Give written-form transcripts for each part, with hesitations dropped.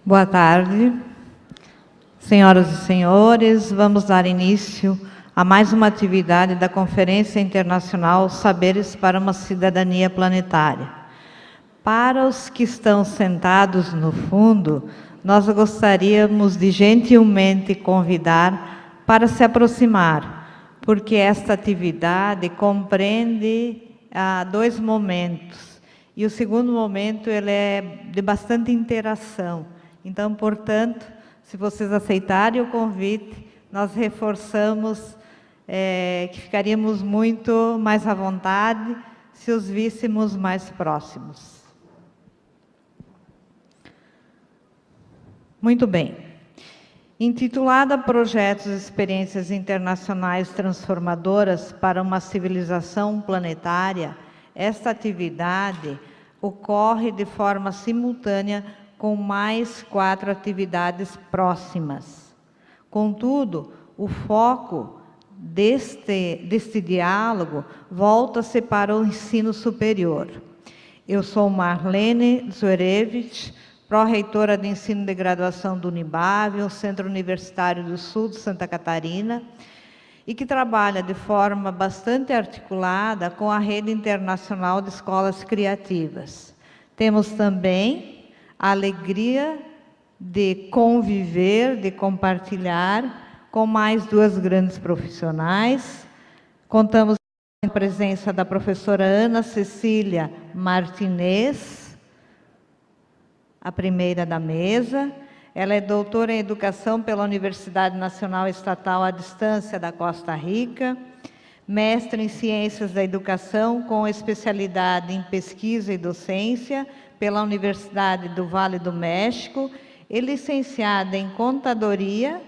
Boa tarde, senhoras e senhores. Vamos dar início a mais uma atividade da Conferência Internacional Saberes para uma Cidadania Planetária. Para os que estão sentados no fundo, nós gostaríamos de gentilmente convidar para se aproximar, porque esta atividade compreende dois momentos. E o segundo momento ele é de bastante interação. Então, portanto, se vocês aceitarem o convite, nós reforçamos que ficaríamos muito mais à vontade se os víssemos mais próximos. Muito bem. Intitulada Projetos e Experiências Internacionais Transformadoras para uma Civilização Planetária, esta atividade ocorre de forma simultânea com mais 4 atividades próximas. Contudo, o foco deste diálogo volta-se para o ensino superior. Eu sou Marlene Zurevich, pró-reitora de ensino de graduação do Unibab, o Centro Universitário do Sul de Santa Catarina, e que trabalha de forma bastante articulada com a Rede Internacional de Escolas Criativas. Temos também a alegria de conviver, de compartilhar com mais 2 grandes profissionais. Contamos com a presença da professora Ana Cecília Martinez, a primeira da mesa. Ela é doutora em Educação pela Universidade Nacional Estatal à Distância da Costa Rica, mestre em Ciências da Educação com especialidade em Pesquisa e Docência pela Universidade do Vale do México e licenciada em Contadoria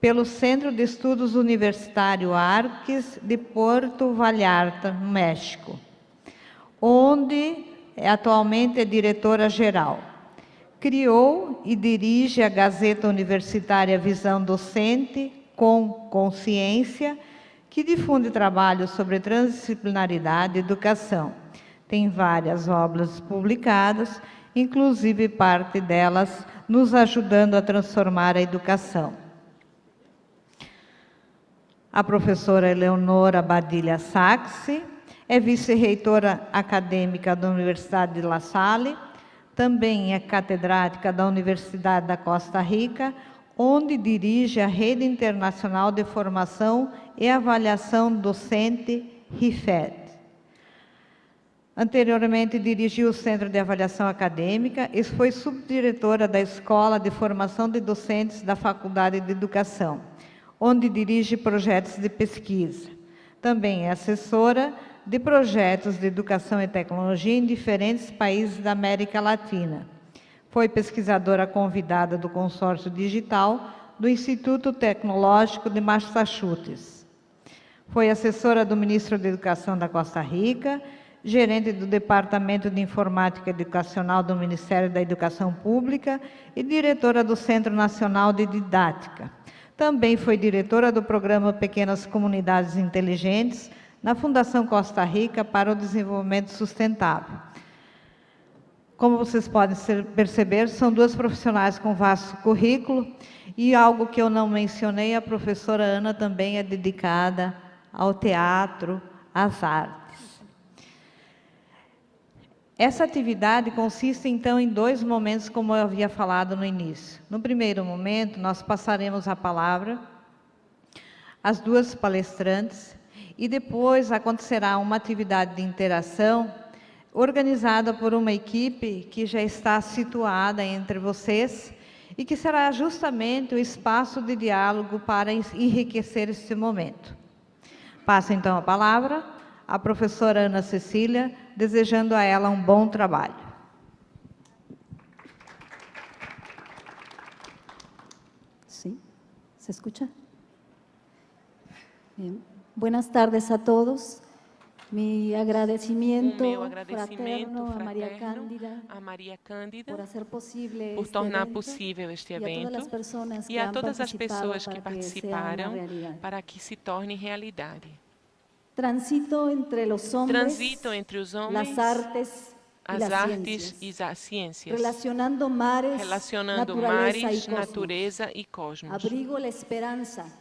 pelo Centro de Estudos Universitário Arques de Puerto Vallarta, no México, onde atualmente é diretora-geral. Criou e dirige a Gazeta Universitária Visão Docente com Consciência, que difunde trabalhos sobre transdisciplinaridade e educação. Tem várias obras publicadas, inclusive parte delas nos ajudando a transformar a educação. A professora Eleonora Badilha Saxe é vice-reitora acadêmica da Universidade de La Salle, também é catedrática da Universidade da Costa Rica, onde dirige a Rede Internacional de Formação e Avaliação Docente, RIFED. Anteriormente, dirigiu o Centro de Avaliação Acadêmica e foi subdiretora da Escola de Formação de Docentes da Faculdade de Educação, onde dirige projetos de pesquisa. Também é assessora de projetos de educação e tecnologia em diferentes países da América Latina. Foi pesquisadora convidada do Consórcio Digital do Instituto Tecnológico de Massachusetts. Foi assessora do ministro da Educação da Costa Rica, gerente do Departamento de Informática Educacional do Ministério da Educação Pública e diretora do Centro Nacional de Didática. Também foi diretora do programa Pequenas Comunidades Inteligentes na Fundação Costa Rica para o Desenvolvimento Sustentável. Como vocês podem perceber, são 2 profissionais com vasto currículo e algo que eu não mencionei, a professora Ana também é dedicada ao teatro, às artes. Essa atividade consiste, então, em 2 momentos, como eu havia falado no início. No primeiro momento, nós passaremos a palavra às 2 palestrantes e depois acontecerá uma atividade de interação organizada por uma equipe que já está situada entre vocês e que será justamente o espaço de diálogo para enriquecer este momento. Passo, então, a palavra à professora Ana Cecília, desejando a ela um bom trabalho. ¿Sí? ¿Se escucha? Bien. Buenas tardes a todos. Mi agradecimiento fraterno a Maria Cândida por tornar possível este evento e a todas as pessoas que participaram para que se torne realidade. Transito entre os homens, as artes as artes e as ciências, relacionando mares, natureza e cosmos.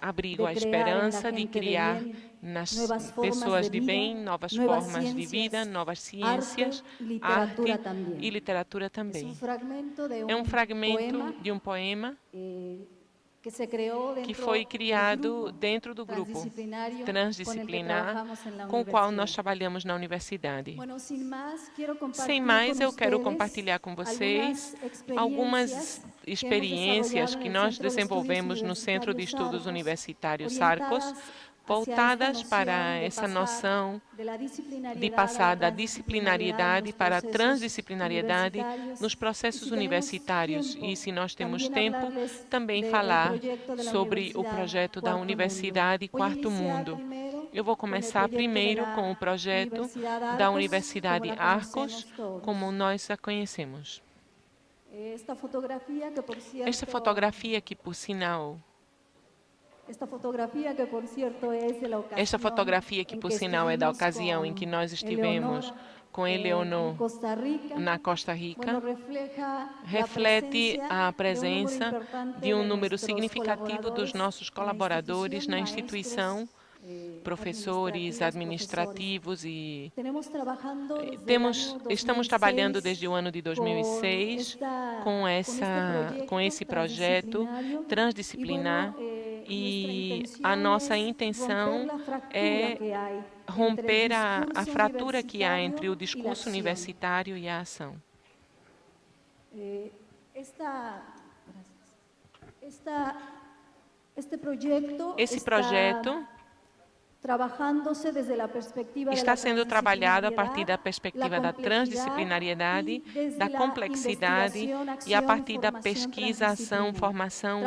Abrigo a esperança de criar nas pessoas de bem novas formas de vida, novas ciências, arte e literatura também. É um fragmento de um poema que foi criado dentro do grupo transdisciplinar com o qual nós trabalhamos na universidade. Sem mais, eu quero compartilhar com vocês algumas experiências que nós desenvolvemos no Centro de Estudos Universitários Arcos, voltadas para essa noção de passar da disciplinariedade para a transdisciplinariedade nos processos universitários. E, se nós temos tempo, também falar sobre o projeto da Universidade Quarto Mundo. Eu vou começar primeiro com o projeto da Universidade Arcos, como nós a conhecemos. Esta fotografia que, por sinal, é da ocasião em que nós estivemos com Eleonor na Costa Rica, reflete a presença de um número significativo dos nossos colaboradores na instituição, professores, administrativos e estamos trabalhando desde o ano de 2006 com esse projeto transdisciplinar. E a nossa intenção é romper a fratura que há entre o discurso universitário e a ação. Esse projeto está sendo trabalhado a partir da perspectiva da transdisciplinariedade, da complexidade e a partir da pesquisa, ação, formação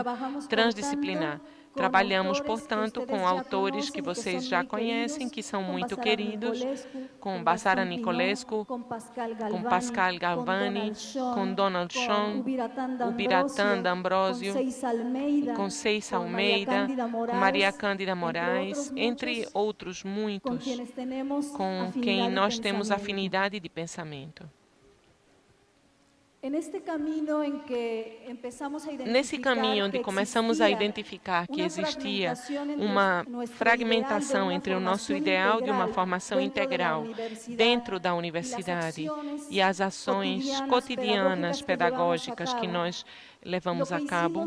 transdisciplinar. Trabalhamos, portanto, com autores que vocês já conhecem, que são muito queridos, com Basara Nicolescu, com Pascal Galvani, com Donald Schoen, Ubiratã D'Ambrosio, com Ceis Almeida, com Maria Cândida Moraes, entre outros muitos, com quem nós temos afinidade de pensamento. Nesse caminho onde começamos a identificar que existia uma fragmentação entre o nosso ideal de uma formação integral dentro da universidade e as ações cotidianas pedagógicas que nós levamos a cabo,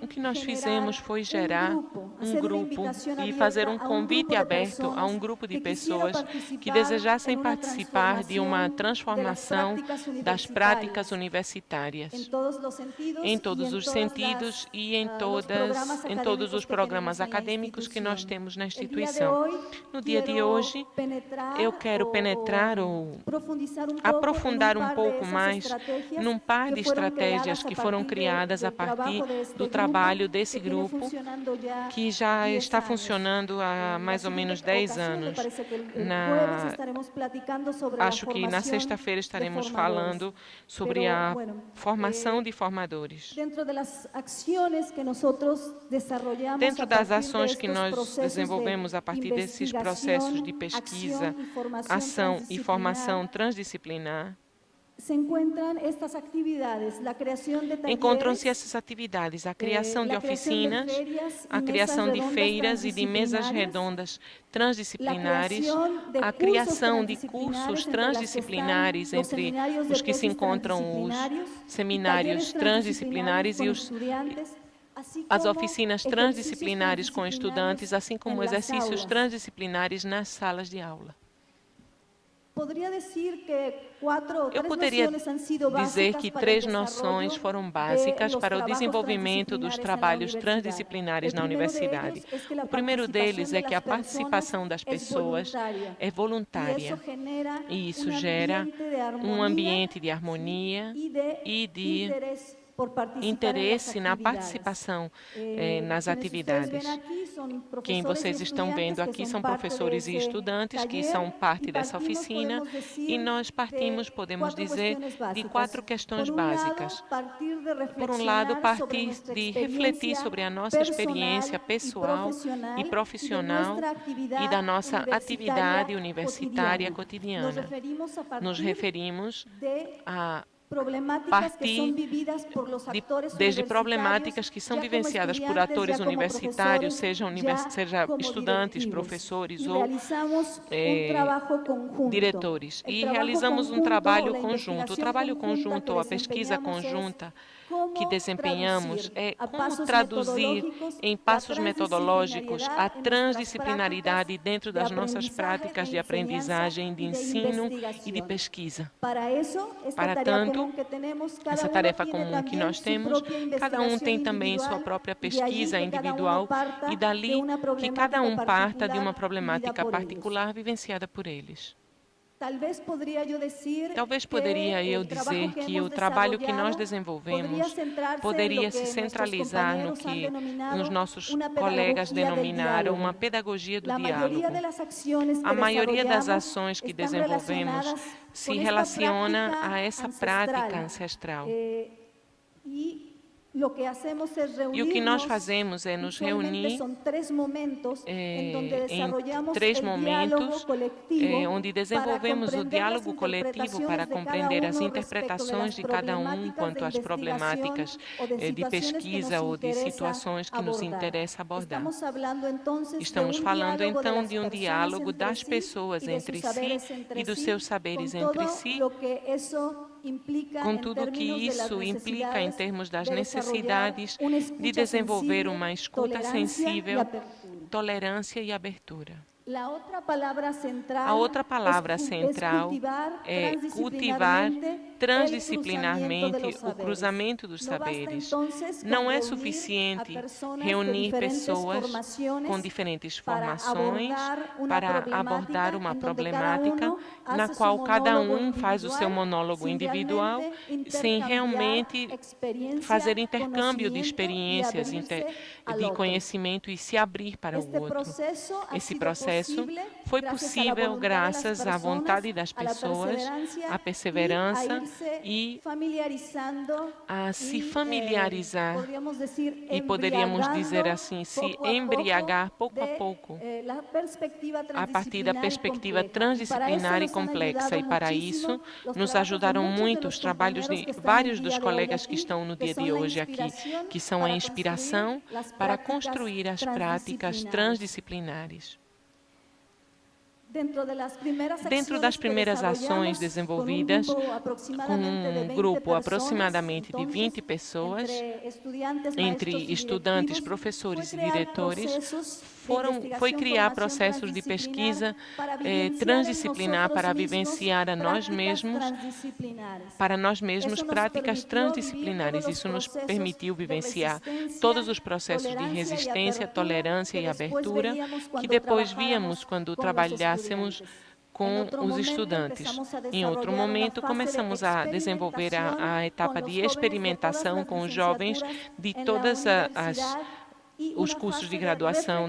o que nós fizemos foi gerar um grupo e fazer um convite aberto a um grupo de pessoas que desejassem participar de uma transformação das práticas universitárias, em todos os sentidos e em todos os programas acadêmicos que nós temos na instituição. No dia de hoje, eu quero penetrar ou aprofundar um pouco mais num par de estratégias que foram criadas a partir do trabalho desse grupo, que já está funcionando há mais ou menos 10 anos. Acho que na sexta-feira estaremos falando sobre a formação de formadores. Dentro das ações que nós desenvolvemos a partir desses processos de pesquisa, ação e formação transdisciplinar, encontram-se essas atividades, a criação de oficinas, a criação de feiras e de mesas redondas transdisciplinares, a criação de cursos transdisciplinares entre os que se encontram os seminários transdisciplinares e as oficinas transdisciplinares com estudantes, assim como exercícios transdisciplinares nas salas de aula. Eu poderia dizer que 3 noções foram básicas para o desenvolvimento dos trabalhos transdisciplinares na universidade. O primeiro deles é que a participação das pessoas é voluntária e isso gera um ambiente de harmonia e de interesse na participação nas atividades. Quem vocês estão vendo aqui são professores e estudantes que são parte dessa oficina e nós partimos, podemos dizer, de 4 questões básicas. Por um lado, partir de refletir sobre a nossa experiência pessoal e profissional e da nossa atividade universitária cotidiana. Nos referimos a partir desde problemáticas que são vivenciadas por atores universitários, seja estudantes, professores ou diretores. E realizamos um trabalho conjunto. O trabalho conjunto ou a pesquisa conjunta que desempenhamos é como traduzir em passos metodológicos a transdisciplinaridade dentro das nossas práticas de aprendizagem, de ensino e de pesquisa. Para tanto, essa tarefa comum que nós temos, cada um tem também sua própria pesquisa individual e dali que cada um parta de uma problemática particular vivenciada por eles. Talvez poderia eu dizer que o trabalho que nós desenvolvemos poderia se centralizar no que os nossos colegas denominaram uma pedagogia do diálogo. A maioria das ações que desenvolvemos se relaciona a essa prática ancestral. E o que nós fazemos é nos reunir em 3 momentos onde desenvolvemos o diálogo coletivo para compreender as interpretações de cada um quanto às problemáticas de pesquisa ou de situações que nos interessa abordar. Estamos falando então de um diálogo das pessoas entre si e dos seus saberes entre si, com tudo o que isso implica em termos das necessidades de desenvolver uma escuta sensível, tolerância e abertura. A outra palavra central é cultivar transdisciplinarmente o cruzamento dos saberes. Não é suficiente reunir pessoas com diferentes formações para abordar uma problemática na qual cada um faz o seu monólogo individual, sem realmente fazer intercâmbio de experiências, de conhecimento e se abrir para o outro. Esse processo foi possível graças à vontade das pessoas, à perseverança e a se familiarizar e, poderíamos dizer assim, se embriagar pouco a pouco a partir da perspectiva transdisciplinar e complexa. E para isso nos ajudaram muito os trabalhos de vários dos colegas que estão no dia de hoje aqui, que são a inspiração para construir as práticas transdisciplinares. Dentro das primeiras ações desenvolvidas, com um grupo aproximadamente de 20 pessoas, entre estudantes, professores e diretores, foi criar processos de pesquisa transdisciplinar para vivenciar a nós mesmos, práticas transdisciplinares. Isso nos permitiu vivenciar todos os processos de resistência, tolerância e abertura, que depois víamos quando trabalhássemos com os estudantes. Em outro momento, começamos a desenvolver a etapa de experimentação com os jovens de todas os cursos de graduação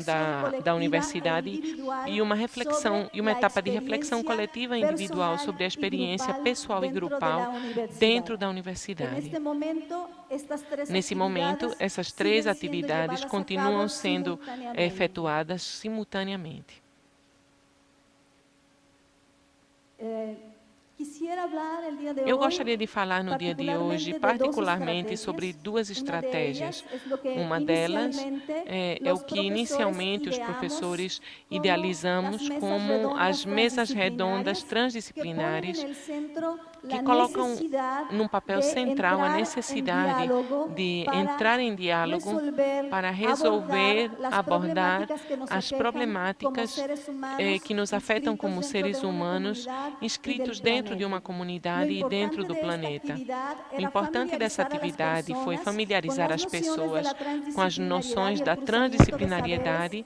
da universidade e uma etapa de reflexão coletiva e individual sobre a experiência pessoal e grupal dentro da universidade. Nesse momento, essas 3 atividades continuam sendo efetuadas simultaneamente. Eu gostaria de falar no dia de hoje, particularmente, sobre 2 estratégias. Uma delas é o que inicialmente os professores idealizamos como as mesas redondas transdisciplinares, que colocam num papel central a necessidade de entrar em diálogo para resolver, abordar as problemáticas que nos afetam como seres humanos inscritos dentro dentro de uma comunidade e dentro do planeta. O importante dessa atividade foi familiarizar as pessoas com as noções da transdisciplinariedade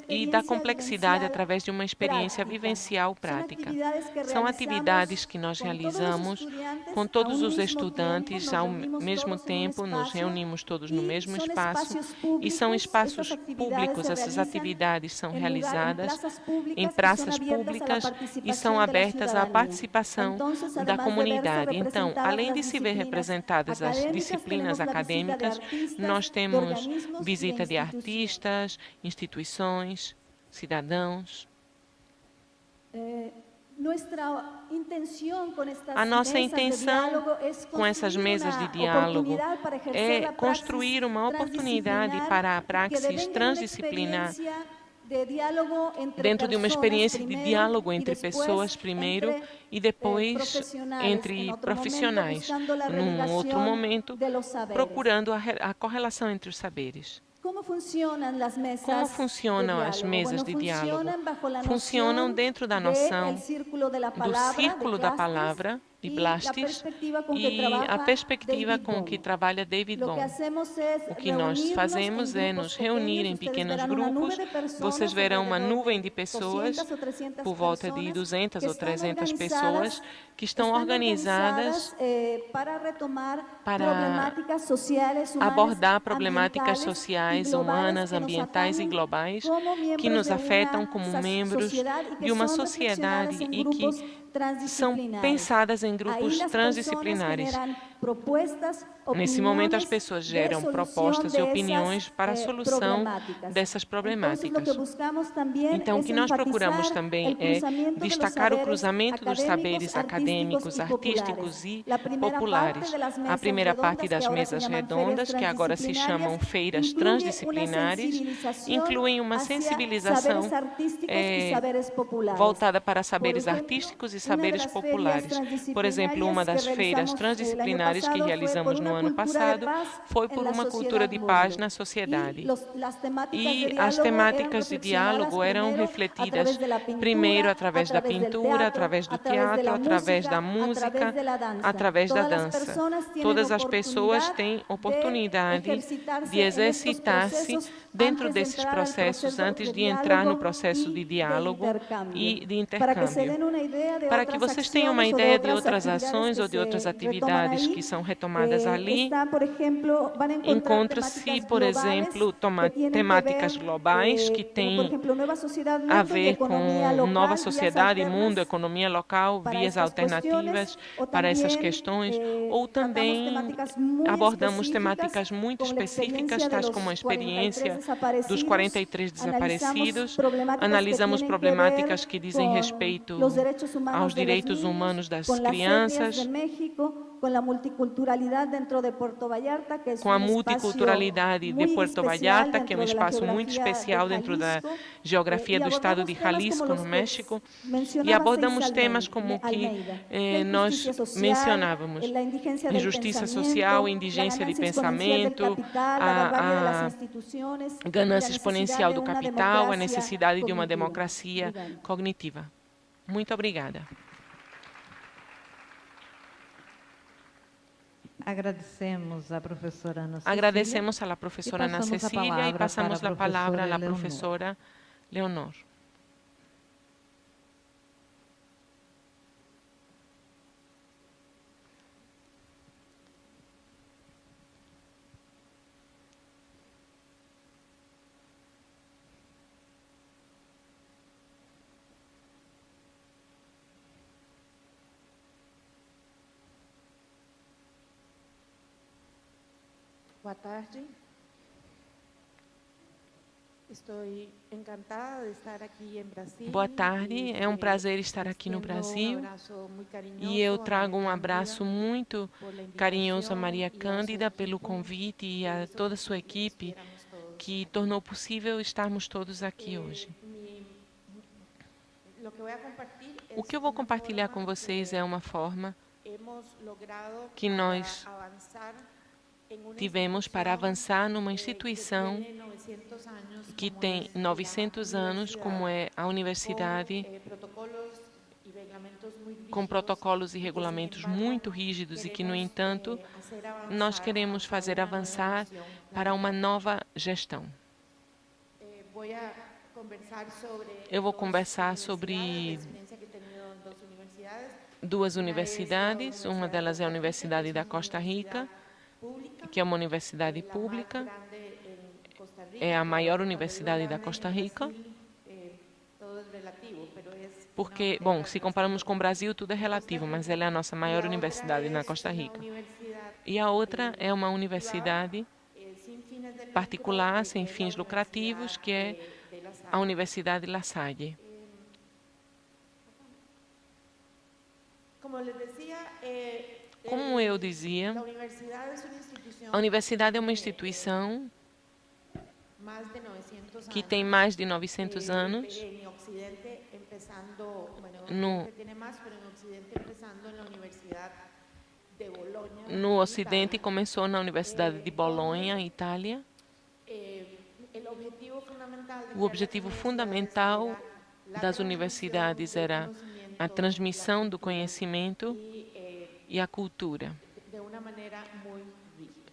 e da complexidade através de uma experiência vivencial prática. São atividades que nós realizamos com todos os estudantes, ao mesmo tempo nos reunimos todos no mesmo espaço e são espaços públicos. Essas atividades são realizadas em praças públicas e são abertas à participação da comunidade. Então, além de se ver representadas as disciplinas acadêmicas, nós temos visita de artistas, instituições, cidadãos. A nossa intenção com essas mesas de diálogo é construir uma oportunidade para a praxis transdisciplinar dentro de uma experiência de diálogo entre pessoas primeiro e depois entre profissionais, num outro momento, procurando a correlação entre os saberes. Como funcionam as mesas de diálogo? Funcionam dentro da noção do círculo da palavra, de Blastis, e a perspectiva com que trabalha David Bohm. O que nós fazemos é nos reunir em pequenos grupos. Vocês verão uma nuvem de pessoas, por volta de 200 ou 300 pessoas, que estão organizadas para abordar problemáticas sociais, humanas, ambientais e globais que nos afetam como membros de uma sociedade e que são pensadas em grupos transdisciplinares. Nesse momento, as pessoas geram propostas e opiniões para a solução dessas problemáticas. Então, o que nós procuramos também é destacar o cruzamento dos saberes acadêmicos, artísticos e populares. A primeira parte das mesas redondas, que agora se chamam feiras transdisciplinares, incluem uma sensibilização voltada para saberes artísticos e saberes populares. Por exemplo, uma das feiras transdisciplinares que realizamos no ano passado foi por uma cultura de paz na sociedade. E as temáticas de diálogo eram refletidas primeiro através da pintura, através do teatro, através da música, através da dança. Todas as pessoas têm oportunidade de exercitar-se dentro desses processos antes de entrar no processo de diálogo e de intercâmbio. Para que vocês tenham uma ideia de outras ações ou de outras atividades que são retomadas ali, encontra-se, por exemplo, temáticas globais que têm a ver com nova sociedade, mundo, economia local, vias alternativas para essas questões, ou também abordamos temáticas muito específicas, tais como a experiência dos 43 desaparecidos, analisamos problemáticas que dizem respeito aos direitos humanos das crianças, com a multiculturalidade de Puerto Vallarta, que é um espaço muito especial dentro da geografia do estado de Jalisco, no México, e abordamos temas como que nós mencionávamos: injustiça social, indigência de pensamento, a ganância exponencial do capital, a necessidade de uma democracia cognitiva. Muito obrigada. Agradecemos à professora Ana Cecília. Agradecemos à professora Ana Cecília e passamos a palavra à professora Leonor. Boa tarde. Estou encantada de estar aqui em Brasília. Boa tarde, é um prazer estar aqui no Brasil e eu trago um abraço muito carinhoso a Maria Cândida pelo convite e a toda a sua equipe que tornou possível estarmos todos aqui hoje. O que eu vou compartilhar com vocês é uma forma que nós tivemos para avançar numa instituição que tem 900 anos, como é a Universidade com protocolos e regulamentos muito rígidos e que, no entanto, nós queremos fazer avançar para uma nova gestão. Eu vou conversar sobre duas universidades. Uma delas é a Universidade da Costa Rica, que é uma universidade pública, é a maior universidade da Costa Rica, porque, bom, se comparamos com o Brasil, tudo é relativo, mas ela é a nossa maior universidade na Costa Rica. E a outra é uma universidade particular, sem fins lucrativos, que é a Universidade La Salle. Como eu dizia, a universidade é uma instituição que tem mais de 900 anos. No Ocidente, começou na Universidade de Bolonha, Itália. O objetivo fundamental das universidades era a transmissão do conhecimento e a cultura,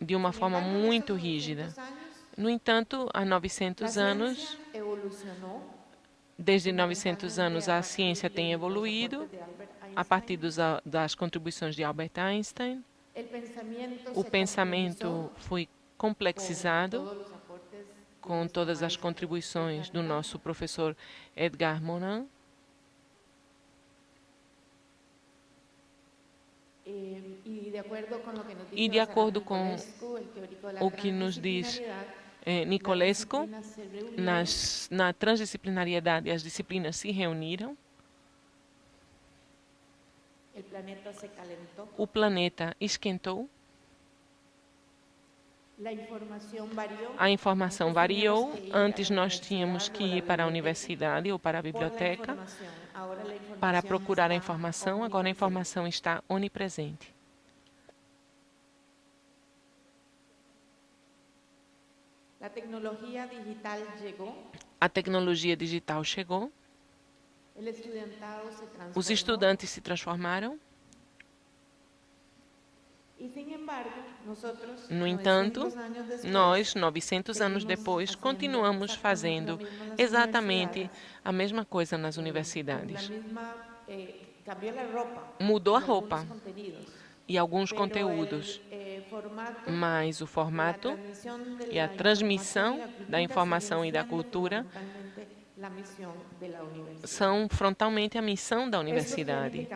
de uma forma muito rígida. No entanto, há 900 anos, desde 900 anos, a ciência tem evoluído a partir das contribuições de Albert Einstein. O pensamento foi complexizado com todas as contribuições do nosso professor Edgar Morin. E de acordo com o que nos diz Nicolescu, na transdisciplinariedade, as disciplinas se reuniram. O planeta esquentou. A informação variou. Antes nós tínhamos que ir para a universidade ou para a biblioteca para procurar a informação. Agora a informação está onipresente. A tecnologia digital chegou. Os estudantes se transformaram. No entanto, nós, 900 anos depois, continuamos fazendo exatamente a mesma coisa nas universidades. Mudou a roupa e alguns conteúdos, mas o formato e a transmissão da informação e da cultura são frontalmente a missão da universidade.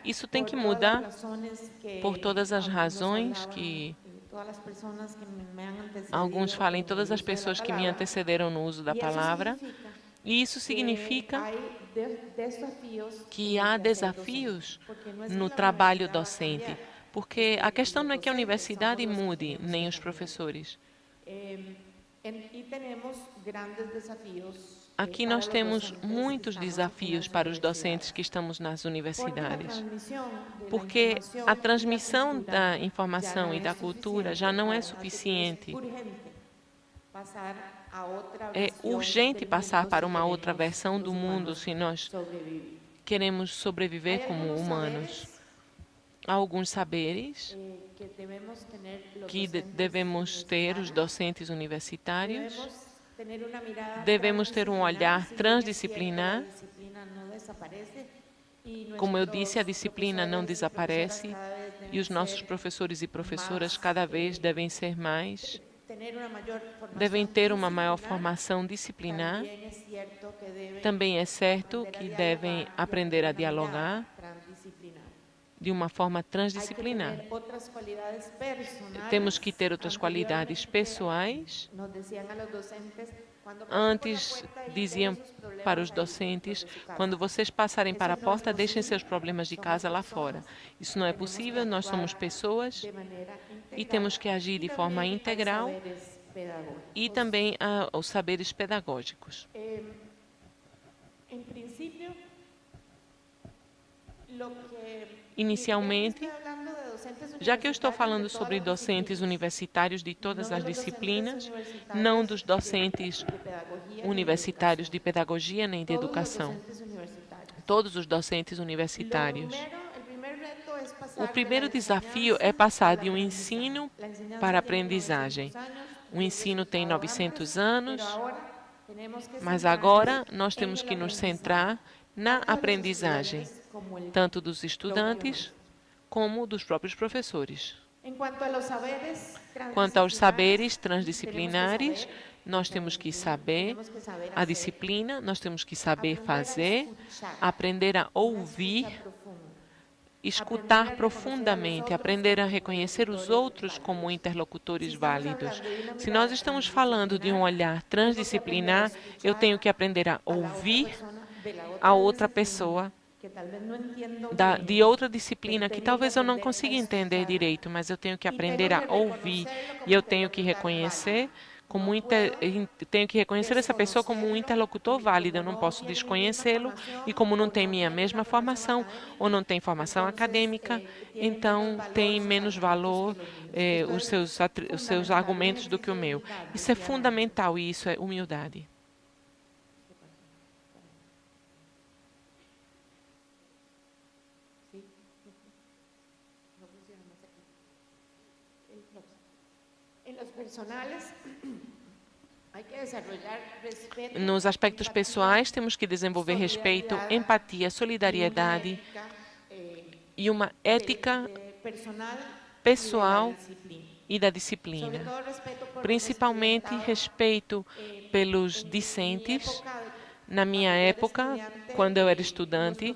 Isso tem que mudar por todas as razões que alguns falam, todas as pessoas que me antecederam no uso da palavra. E isso significa que há desafios no trabalho docente, porque a questão não é que a universidade mude, nem os professores. Aqui nós temos muitos desafios para os docentes que estamos nas universidades, porque a transmissão da informação e da cultura já não é suficiente. É urgente passar para uma outra versão do mundo se nós queremos sobreviver como humanos. Há alguns saberes que devemos ter, os docentes universitários. Devemos ter um olhar transdisciplinar. Como eu disse, a disciplina não desaparece e os nossos professores e professoras cada vez devem ter uma maior formação disciplinar. Também é certo que devem aprender a dialogar de uma forma transdisciplinar. Temos que ter outras qualidades pessoais. Antes diziam para os docentes, quando vocês passarem para a porta, deixem seus problemas de casa lá fora. Isso não é possível, nós somos pessoas e temos que agir de forma integral e também os saberes pedagógicos. Inicialmente, já que eu estou falando sobre docentes universitários de todas as disciplinas, não dos docentes universitários de pedagogia nem de educação. todos os docentes universitários. O primeiro desafio é passar de um ensino para a aprendizagem. O ensino tem 900 anos, mas agora nós temos que nos centrar na aprendizagem, tanto dos estudantes como dos próprios professores. Quanto aos saberes transdisciplinares, nós temos que saber a disciplina, nós temos que saber fazer, aprender a ouvir, escutar profundamente, aprender a reconhecer os outros como interlocutores válidos. Se nós estamos falando de um olhar transdisciplinar, eu tenho que aprender a ouvir a outra pessoa de outra disciplina que talvez eu não consiga entender direito, mas eu tenho que aprender a ouvir e eu tenho que reconhecer essa pessoa como um interlocutor válido. Eu não posso desconhecê-lo e como não tem minha mesma formação ou não tem formação acadêmica, então tem menos valor os seus argumentos do que o meu. Isso é fundamental e isso é humildade. Nos aspectos pessoais, temos que desenvolver respeito, empatia, solidariedade e uma ética pessoal e da disciplina. Principalmente respeito pelos discentes. Na minha época, quando eu era estudante,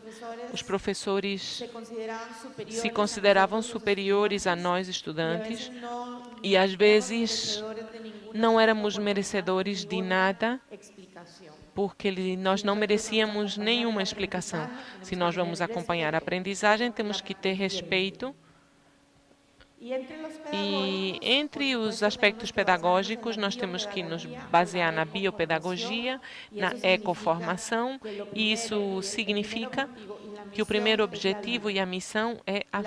os professores se consideravam superiores a nós, estudantes, e às vezes não éramos merecedores de nada, porque nós não merecíamos nenhuma explicação. Se nós vamos acompanhar a aprendizagem, temos que ter respeito. E entre os aspectos pedagógicos, nós temos que nos basear na biopedagogia, na ecoformação, e isso significa que o primeiro objetivo e a missão é a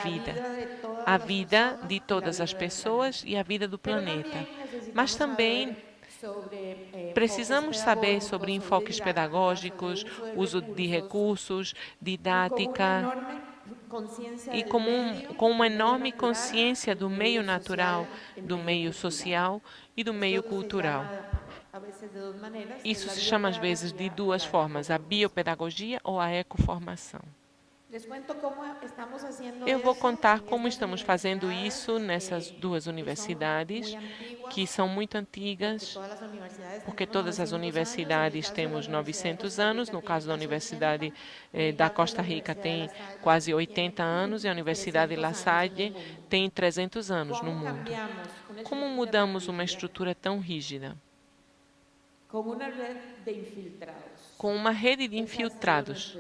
vida de todas as pessoas e a vida do planeta. Mas também precisamos saber sobre enfoques pedagógicos, uso de recursos, didática, e com uma enorme consciência do meio natural, do meio social e do meio cultural. Isso se chama às vezes de duas formas, a biopedagogia ou a ecoformação. Eu vou contar como estamos fazendo isso nessas duas universidades, que são muito antigas, porque todas as universidades temos 900 anos. No caso da Universidade da Costa Rica tem quase 80 anos e a Universidade La Salle tem 300 anos no mundo. Como mudamos uma estrutura tão rígida? Com uma rede de infiltrados.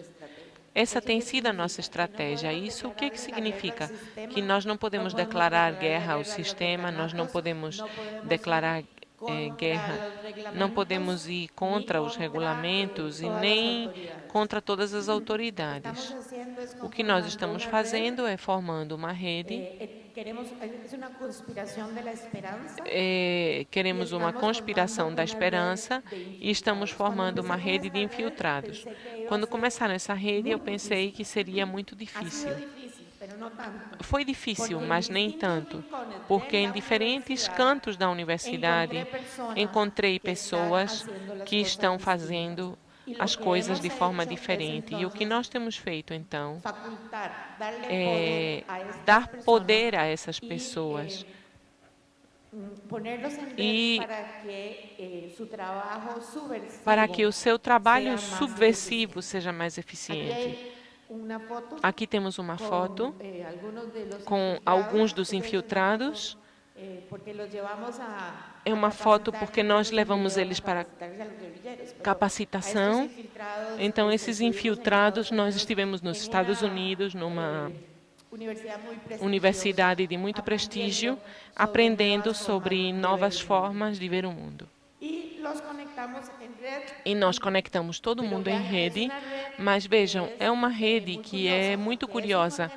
Essa tem sido a nossa estratégia. Isso o que significa? Que nós não podemos declarar guerra ao sistema, nós não podemos declarar guerra, não podemos ir contra os regulamentos e nem contra todas as autoridades. O que nós estamos fazendo é formando uma rede. Queremos uma conspiração da esperança e estamos formando uma rede de infiltrados. Quando começaram essa rede, eu pensei que seria muito difícil. Foi difícil, mas nem tanto, porque em diferentes cantos da universidade encontrei pessoas que estão fazendo as coisas de forma diferente. E o que nós temos feito, então, é dar poder a essas pessoas e para que o seu trabalho subversivo seja mais eficiente. Aqui temos uma foto com alguns dos infiltrados. É uma foto porque nós levamos eles para capacitação. Então, esses infiltrados, nós estivemos nos Estados Unidos, numa universidade de muito prestígio, aprendendo sobre novas formas de ver o mundo. E nós conectamos todo mundo em rede, mas vejam, é uma rede que é muito curiosa,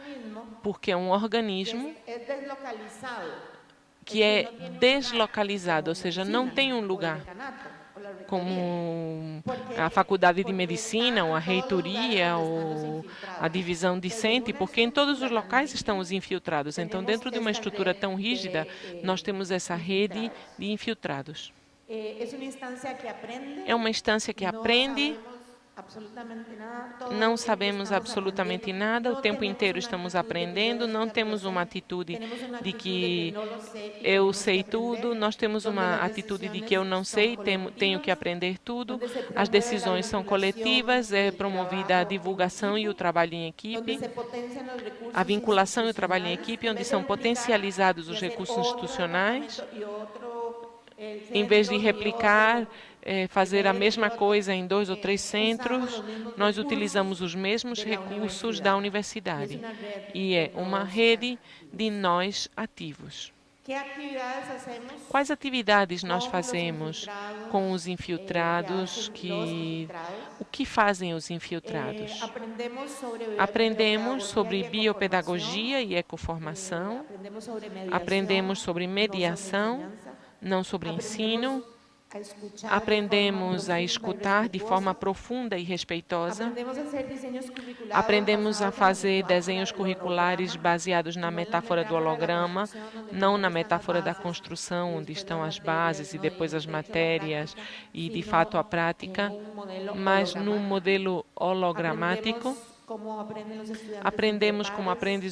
porque é um organismo que é deslocalizado, ou seja, não tem um lugar, como a Faculdade de Medicina, ou a reitoria, ou a divisão discente, porque em todos os locais estão os infiltrados. Então, dentro de uma estrutura tão rígida, nós temos essa rede de infiltrados. É uma instância que aprende, não sabemos absolutamente nada, o tempo inteiro estamos aprendendo, não temos uma atitude de que eu sei tudo, nós temos uma atitude de que eu não sei, tenho que aprender tudo. As decisões são coletivas, é promovida a divulgação e o trabalho em equipe, a vinculação e o trabalho em equipe, onde são potencializados os recursos institucionais, em vez de replicar, fazer a mesma coisa em 2 ou 3 centros, nós utilizamos os mesmos recursos da universidade. E é uma rede de nós ativos. Quais atividades nós fazemos com os infiltrados? O que fazem os infiltrados? Aprendemos sobre biopedagogia e ecoformação, aprendemos sobre mediação, não sobre ensino, aprendemos a escutar de forma profunda e respeitosa, aprendemos a fazer desenhos curriculares baseados na metáfora do holograma, não na metáfora da construção, onde estão as bases e depois as matérias e, de fato, a prática, mas num modelo hologramático. Aprendemos como aprendem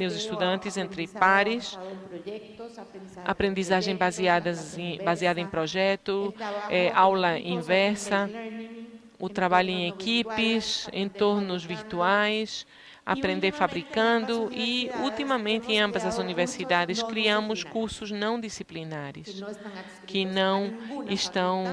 os estudantes entre pares, aprendizagem baseada em projeto, aula inversa, o trabalho em equipes, entornos virtuais, aprender fabricando e, ultimamente, em ambas as universidades, criamos cursos não disciplinares, que não estão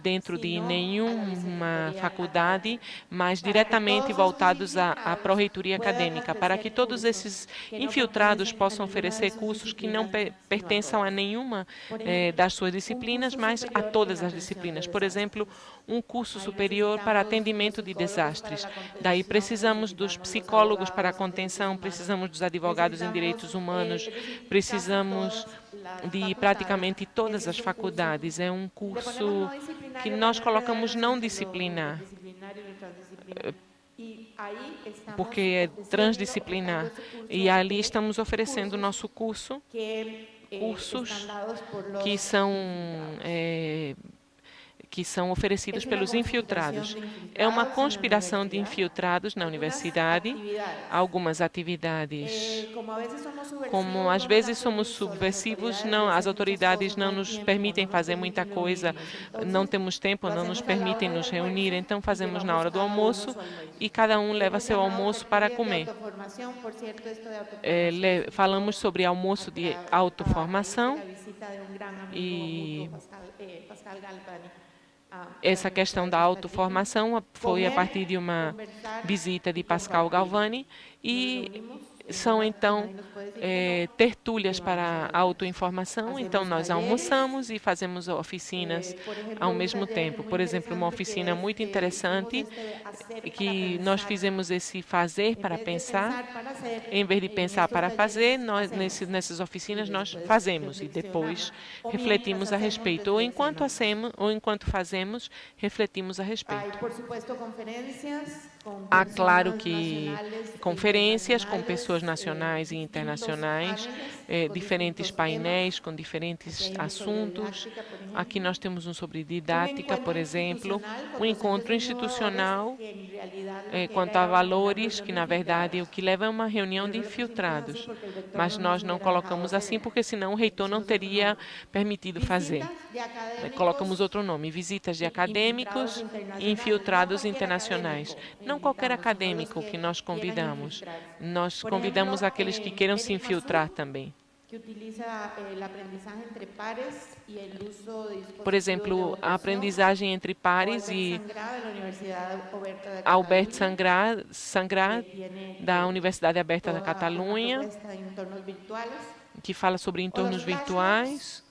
dentro de nenhuma faculdade, mas diretamente voltados à pró-reitoria acadêmica, para que todos esses infiltrados possam oferecer cursos que não pertençam a nenhuma das suas disciplinas, mas a todas as disciplinas. Por exemplo, um curso superior para atendimento de desastres. Daí precisamos dos psicólogos para a contenção, precisamos dos advogados em direitos humanos, precisamos de praticamente todas as faculdades. É um curso que nós colocamos não disciplinar, porque é transdisciplinar. E ali estamos oferecendo o nosso cursos que são oferecidos pelos infiltrados. É uma conspiração de infiltrados na universidade, algumas atividades. Como às vezes somos subversivos, as autoridades não nos permitem fazer muita coisa, não temos tempo, não nos permitem nos reunir, então fazemos na hora do almoço e cada um leva seu almoço para comer. Falamos sobre almoço de autoformação e essa questão da autoformação foi a partir de uma visita de Pascal Galvani e são, então, tertúlias para a autoinformação. Então, nós almoçamos e fazemos oficinas ao mesmo tempo. Por exemplo, uma oficina muito interessante, que nós fizemos esse fazer para pensar. Em vez de pensar para fazer, nessas oficinas nós fazemos e depois refletimos a respeito. Ou enquanto fazemos, refletimos a respeito. Há, claro, que conferências com pessoas nacionais e internacionais, diferentes painéis com diferentes assuntos. Aqui nós temos um sobre didática, por exemplo, um encontro institucional quanto a valores, que na verdade o que leva é uma reunião de infiltrados, mas nós não colocamos assim porque senão o reitor não teria permitido fazer. Colocamos outro nome, visitas de acadêmicos e infiltrados internacionais. Não qualquer acadêmico que nós convidamos. Nós convidamos aqueles que queiram se infiltrar também. Por exemplo, a aprendizagem entre pares e Albert Sangrar, da Universidade Aberta da Catalunha, que fala sobre entornos virtuais,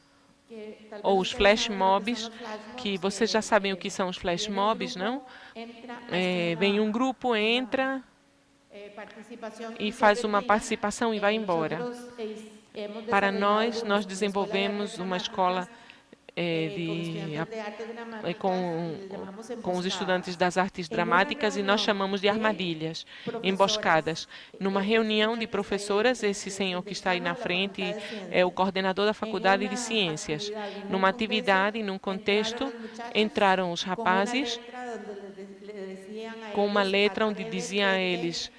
ou os flash mobs, que vocês já sabem o que são os flash mobs, não? Vem um grupo, entra e faz uma participação e vai embora. Para nós desenvolvemos uma escola com os estudantes das artes dramáticas e nós chamamos de armadilhas, emboscadas. Numa reunião de professoras, esse senhor que está aí na frente é o coordenador da Faculdade de Ciências. Numa atividade, num contexto, entraram os rapazes com uma letra onde dizia a eles: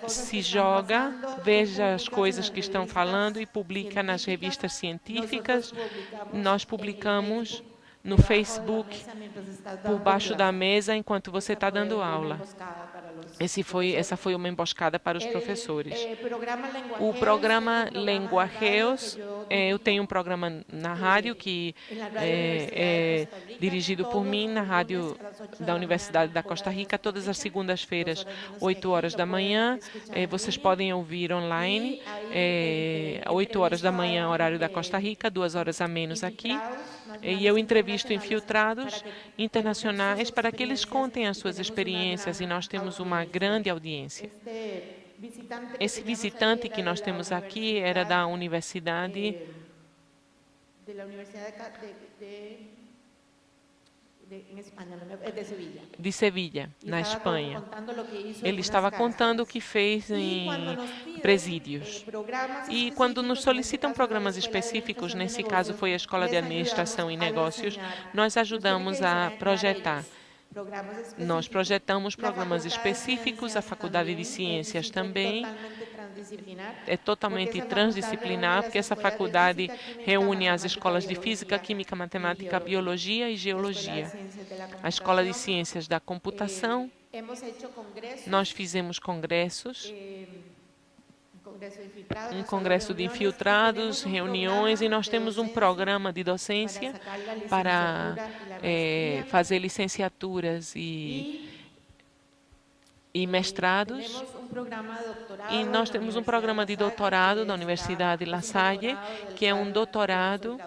se joga, veja as coisas que estão falando e publica nas revistas científicas. Nós publicamos no Facebook, por baixo da mesa, enquanto você está dando aula. Essa foi uma emboscada para os professores. O programa Lenguajeos, eu tenho um programa na rádio que é dirigido por mim, na rádio da Universidade da Costa Rica, todas as segundas-feiras, 8 horas da manhã. Vocês podem ouvir online, 8 horas da manhã, horário da Costa Rica, 2 horas a menos aqui. E eu entrevisto infiltrados internacionais para que eles contem as suas experiências, e nós temos uma grande audiência. Esse visitante que nós temos aqui era da Universidade de Sevilha, na Espanha. Ele estava contando o que fez em presídios. E quando nos solicitam programas específicos, nesse caso foi a Escola de Administração e Negócios, nós ajudamos a projetar. Nós projetamos programas específicos, a Faculdade de Ciências também é totalmente transdisciplinar, porque essa faculdade reúne as escolas de Física, Química, Matemática, Biologia e Geologia. A Escola de Ciências da Computação, nós fizemos congressos, um congresso de infiltrados, reuniões, e nós temos um programa de docência para fazer licenciaturas e mestrados. E nós temos um programa de doutorado da Universidade La Salle, que é um doutorado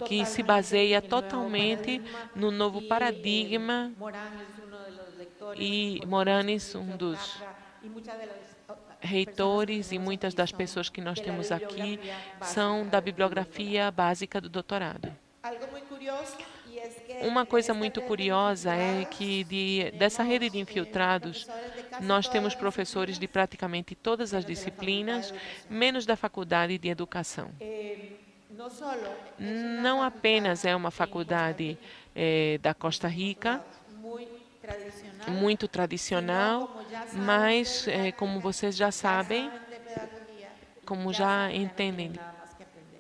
que se baseia totalmente no novo paradigma, e Moranes, um dos reitores, e muitas das pessoas que nós temos aqui são da bibliografia básica do doutorado. Uma coisa muito curiosa é que dessa rede de infiltrados, nós temos professores de praticamente todas as disciplinas, menos da Faculdade de Educação. Não apenas é uma faculdade da Costa Rica, muito tradicional, mas, como vocês já sabem, como já entendem de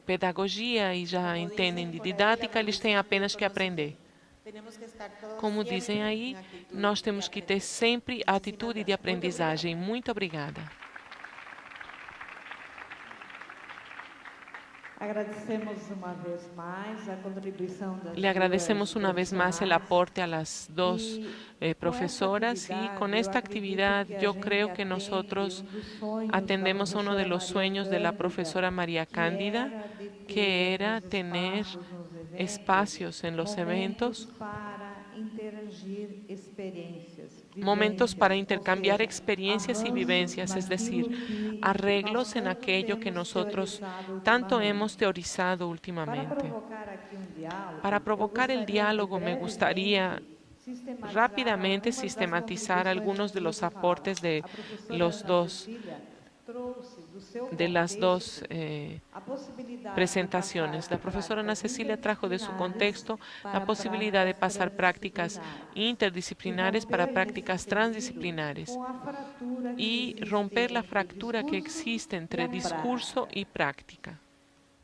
pedagogia e já entendem de didática, eles têm apenas que aprender. Como dizem aí, nós temos que ter sempre a atitude de aprendizagem. Muito obrigada. Agradecemos uma vez mais a contribuição das Le agradecemos una vez más el aporte a las dos profesoras, y con esta actividad yo creo que nosotros atendemos a uno de los sueños de la profesora María Cándida, que era tener espacios en los eventos, momentos para intercambiar experiencias y vivencias, es decir, arreglos en aquello que nosotros tanto hemos teorizado últimamente. Para provocar el diálogo, me gustaría rápidamente sistematizar algunos de los aportes de las dos presentaciones. La profesora Ana Cecilia trajo de su contexto la posibilidad de pasar prácticas interdisciplinares para prácticas transdisciplinares y romper la fractura que existe entre discurso y práctica.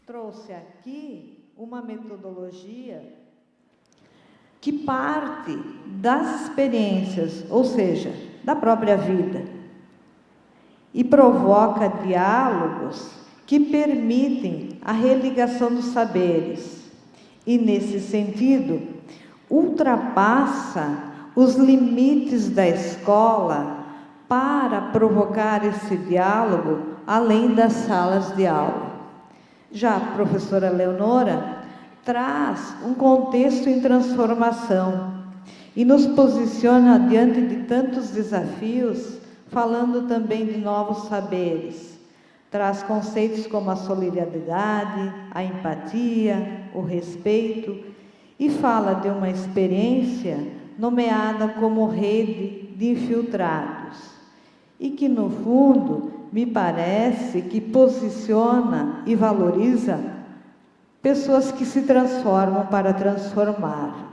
Trouxe aqui uma metodologia que parte das experiências, ou seja, da própria vida, e provoca diálogos que permitem a religação dos saberes. E, nesse sentido, ultrapassa os limites da escola para provocar esse diálogo além das salas de aula. Já a professora Leonora traz um contexto em transformação e nos posiciona diante de tantos desafios, falando também de novos saberes, Traz conceitos como a solidariedade, a empatia, o respeito e fala de uma experiência nomeada como rede de infiltrados e que, no fundo, me parece que posiciona e valoriza pessoas que se transformam para transformar.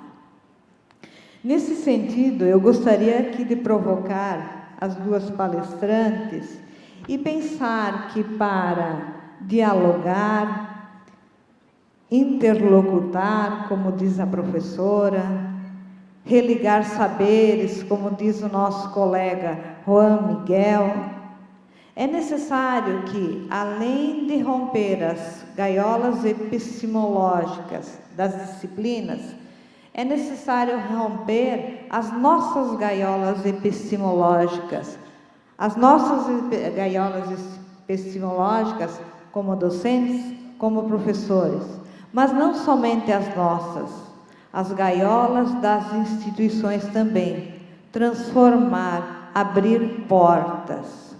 Nesse sentido, eu gostaria aqui de provocar as duas palestrantes e pensar que para dialogar, interlocutar, como diz a professora, religar saberes, como diz o nosso colega Juan Miguel, é necessário que, além de romper as gaiolas epistemológicas das disciplinas, é necessário romper as nossas gaiolas epistemológicas. As nossas gaiolas epistemológicas como docentes, como professores, mas não somente as nossas, as gaiolas das instituições também. Transformar, abrir portas.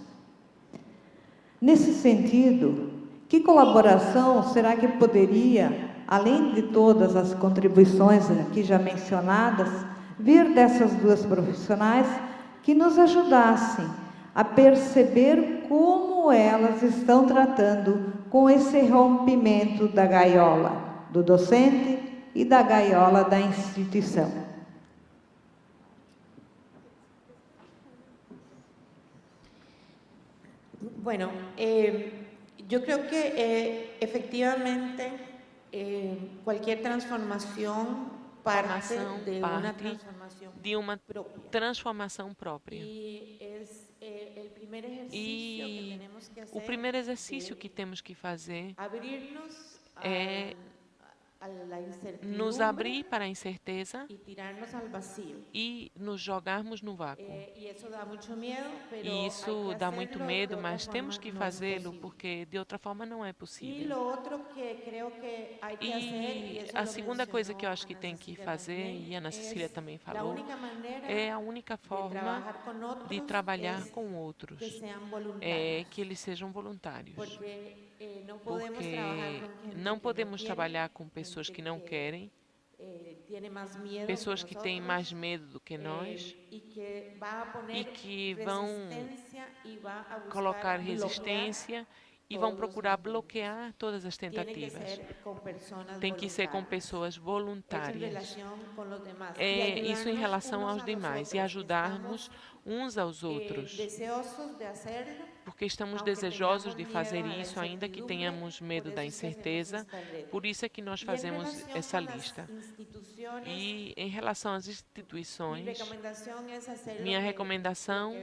Nesse sentido, que colaboração será que poderia, além de todas as contribuições aqui já mencionadas, vir dessas duas profissionais que nos ajudassem a perceber como elas estão tratando com esse rompimento da gaiola do docente e da gaiola da instituição? Bueno, yo creo que efectivamente cualquier transformación parte de uma transformação própria. E o primeiro exercício que temos que fazer é nos abrir para a incerteza e nos jogarmos no vácuo. E isso dá muito medo, mas temos que fazê-lo porque de outra forma não é possível. E a segunda coisa que eu acho que tem que fazer, e a Ana Cecília também falou, é a única forma de trabalhar com outros, é que eles sejam voluntários. Porque não podemos trabalhar com pessoas que não querem, pessoas que têm mais medo do que nós e que vão colocar resistência e vão procurar bloquear todas as tentativas. Tem que ser com pessoas voluntárias. É isso em relação aos demais e ajudarmos uns aos outros. Porque estamos desejosos de fazer isso, ainda que tenhamos medo da incerteza. Por isso é que nós fazemos essa lista. E em relação às instituições, minha recomendação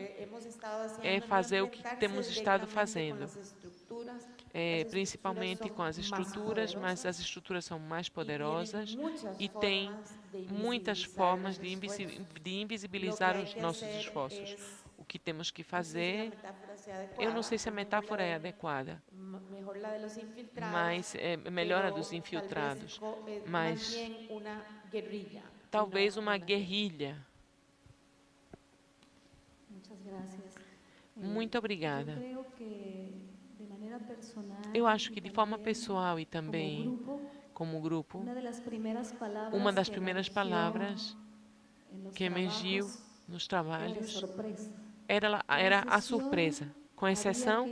é fazer o que temos estado fazendo. Principalmente com as estruturas, mas as estruturas são mais poderosas e têm muitas formas de invisibilizar os nossos esforços. O que temos que fazer, eu não sei se a metáfora é adequada, mas é melhor a dos infiltrados, mas talvez uma guerrilha. Muito obrigada. Eu acho que de forma pessoal e também como grupo, uma das primeiras palavras que emergiu nos trabalhos era a surpresa, com exceção.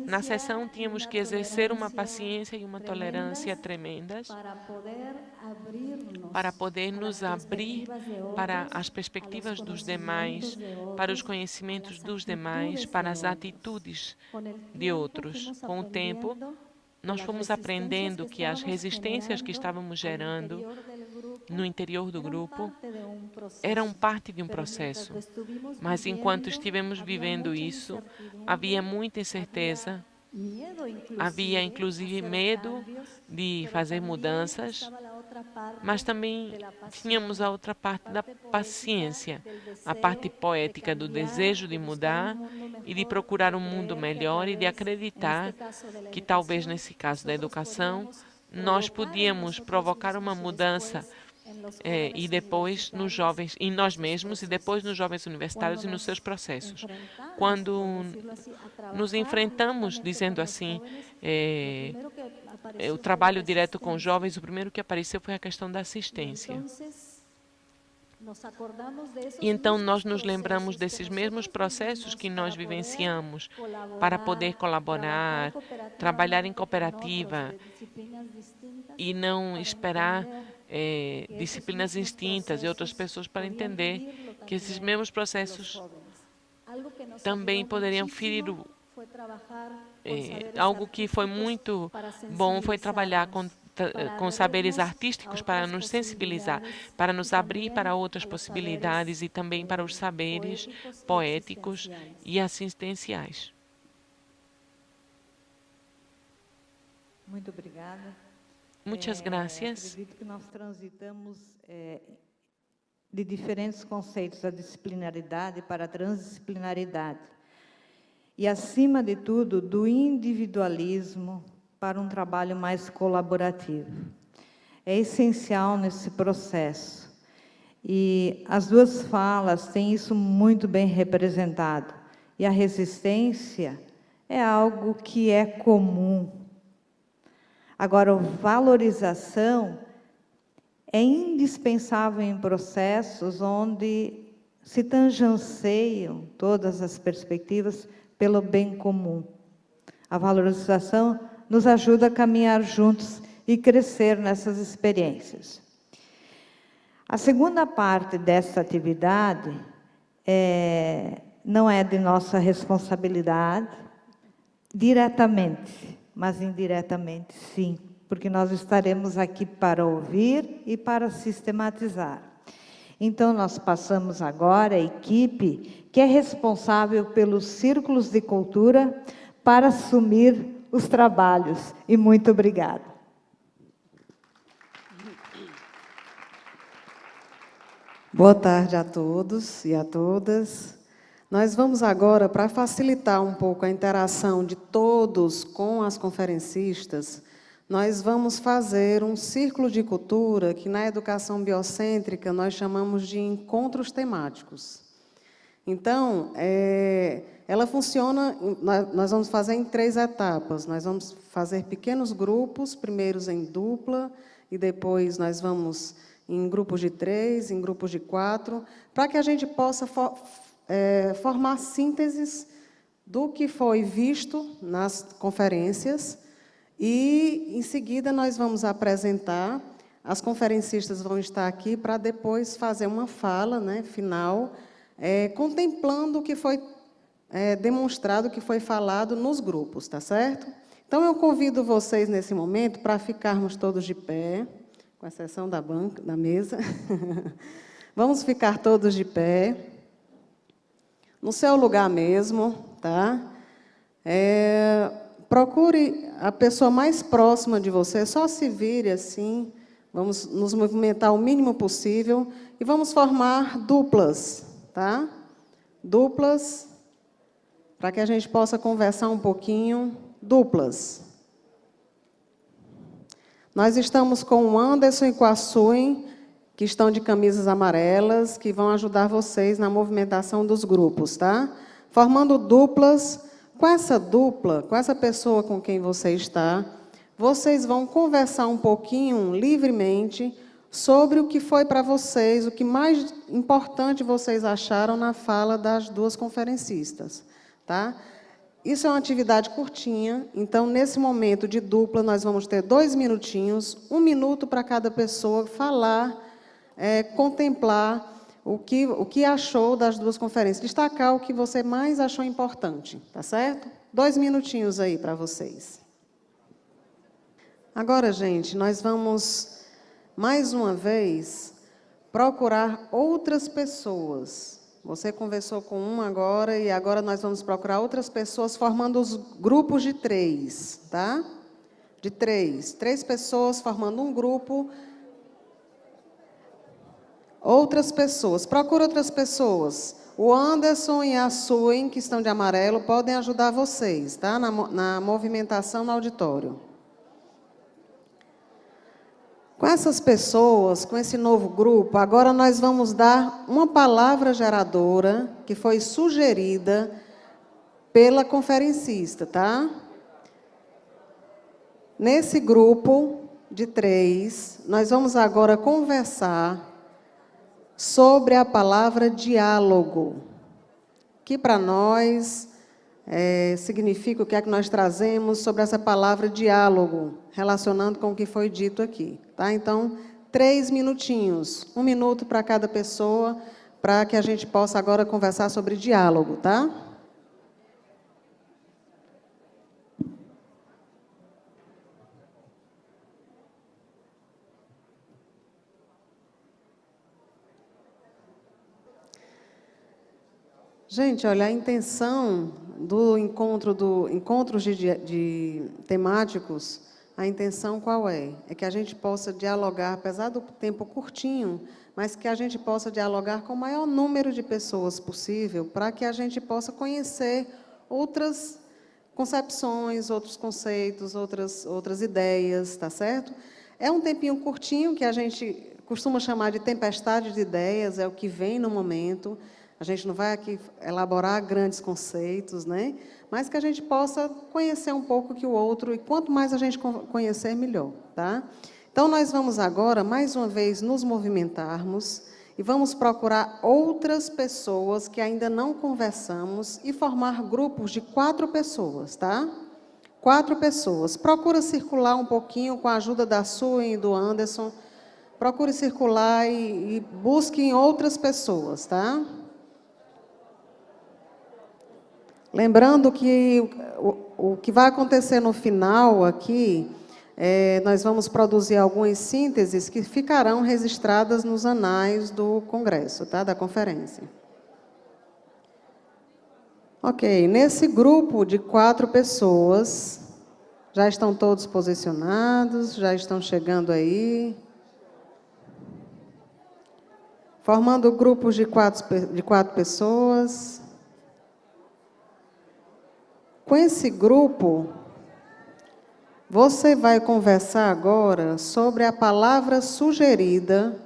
Na sessão, tínhamos que exercer uma paciência e uma tolerância tremendas para poder nos abrir para as perspectivas dos demais, para os conhecimentos dos demais, para as atitudes de outros. Com o tempo, nós fomos aprendendo que as resistências que estávamos gerando no interior do grupo eram parte de um processo. Mas enquanto estivemos vivendo isso, havia muita incerteza, havia inclusive medo de fazer mudanças, mas também tínhamos a outra parte da paciência, a parte poética do desejo de mudar e de procurar um mundo melhor e de acreditar que talvez nesse caso da educação nós podíamos provocar uma mudança e depois nos jovens, em nós mesmos, e depois nos jovens universitários e nos seus processos. Quando nos enfrentamos, dizendo assim, o trabalho direto com jovens, o primeiro que apareceu foi a questão da assistência. E então nós nos lembramos desses mesmos processos que nós vivenciamos para poder colaborar, trabalhar em cooperativa e não esperar disciplinas distintas e outras pessoas para entender que esses mesmos processos também poderiam ferir algo que foi muito bom foi trabalhar com saberes artísticos para nos sensibilizar, para nos abrir para outras possibilidades e também para os saberes poéticos e assistenciais. Muito obrigada. Muitas graças. Acredito que nós transitamos de diferentes conceitos da disciplinaridade para a transdisciplinaridade. E, acima de tudo, do individualismo para um trabalho mais colaborativo. É essencial nesse processo. E as duas falas têm isso muito bem representado. E a resistência é algo que é comum. Agora, a valorização é indispensável em processos onde se tangenciam todas as perspectivas pelo bem comum. A valorização nos ajuda a caminhar juntos e crescer nessas experiências. A segunda parte dessa atividade não é de nossa responsabilidade diretamente, mas indiretamente, sim, porque nós estaremos aqui para ouvir e para sistematizar. Então, nós passamos agora a equipe que é responsável pelos círculos de cultura para assumir os trabalhos. E muito obrigada. Boa tarde a todos e a todas. Nós vamos agora, para facilitar um pouco a interação de todos com as conferencistas, nós vamos fazer um círculo de cultura que, na educação biocêntrica, nós chamamos de encontros temáticos. Então, ela funciona, nós vamos fazer em 3 etapas. Nós vamos fazer pequenos grupos, primeiros em dupla, e depois nós vamos em grupos de 3, em grupos de 4, para que a gente possa formar sínteses do que foi visto nas conferências. E, em seguida, nós vamos apresentar, as conferencistas vão estar aqui para depois fazer uma fala, né, final, contemplando o que foi demonstrado, o que foi falado nos grupos, tá certo? Então, eu convido vocês, nesse momento, para ficarmos todos de pé, com exceção da mesa. Vamos ficar todos de pé, no seu lugar mesmo, tá? Procure a pessoa mais próxima de você, só se vire assim, vamos nos movimentar o mínimo possível e vamos formar duplas, tá? Duplas, para que a gente possa conversar um pouquinho. Duplas. Nós estamos com o Anderson e com a Suin, que estão de camisas amarelas, que vão ajudar vocês na movimentação dos grupos, tá? Formando duplas. Com essa dupla, com essa pessoa com quem você está, vocês vão conversar um pouquinho, livremente, sobre o que foi para vocês, o que mais importante vocês acharam na fala das 2 conferencistas, tá? Isso é uma atividade curtinha, então, nesse momento de dupla, nós vamos ter 2 minutinhos, 1 minuto para cada pessoa falar, contemplar o que achou das 2 conferências, destacar o que você mais achou importante, tá certo? 2 minutinhos aí para vocês. Agora, gente, nós vamos, mais uma vez, procurar outras pessoas. Você conversou com uma agora, e agora nós vamos procurar outras pessoas, formando os grupos de 3, tá? De 3. 3 pessoas formando um grupo. Outras pessoas, procura outras pessoas. O Anderson e a Suin, que estão de amarelo, podem ajudar vocês, tá? Na movimentação no auditório. Com essas pessoas, com esse novo grupo, agora nós vamos dar uma palavra geradora que foi sugerida pela conferencista, tá? Nesse grupo de 3, nós vamos agora conversar sobre a palavra diálogo, que para nós significa o que é que nós trazemos sobre essa palavra diálogo, relacionando com o que foi dito aqui, tá? Então, 3 minutinhos, 1 minuto para cada pessoa, para que a gente possa agora conversar sobre diálogo, tá? Gente, olha, a intenção do encontros de temáticos, a intenção qual é? É que a gente possa dialogar, apesar do tempo curtinho, mas que a gente possa dialogar com o maior número de pessoas possível, para que a gente possa conhecer outras concepções, outros conceitos, outras ideias, tá certo? É um tempinho curtinho, que a gente costuma chamar de tempestade de ideias, é o que vem no momento. A gente não vai aqui elaborar grandes conceitos, né? Mas que a gente possa conhecer um pouco que o outro, e quanto mais a gente conhecer, melhor, tá? Então, nós vamos agora, mais uma vez, nos movimentarmos e vamos procurar outras pessoas que ainda não conversamos e formar grupos de 4 pessoas, tá? 4 pessoas. Procura circular um pouquinho com a ajuda da Sue e do Anderson. Procure circular e busque em outras pessoas, tá? Lembrando que o que vai acontecer no final aqui, nós vamos produzir algumas sínteses que ficarão registradas nos anais do Congresso, tá? Da conferência. Ok, nesse grupo de 4 pessoas, já estão todos posicionados, já estão chegando aí. Formando grupos de 4 pessoas. Com esse grupo, você vai conversar agora sobre a palavra sugerida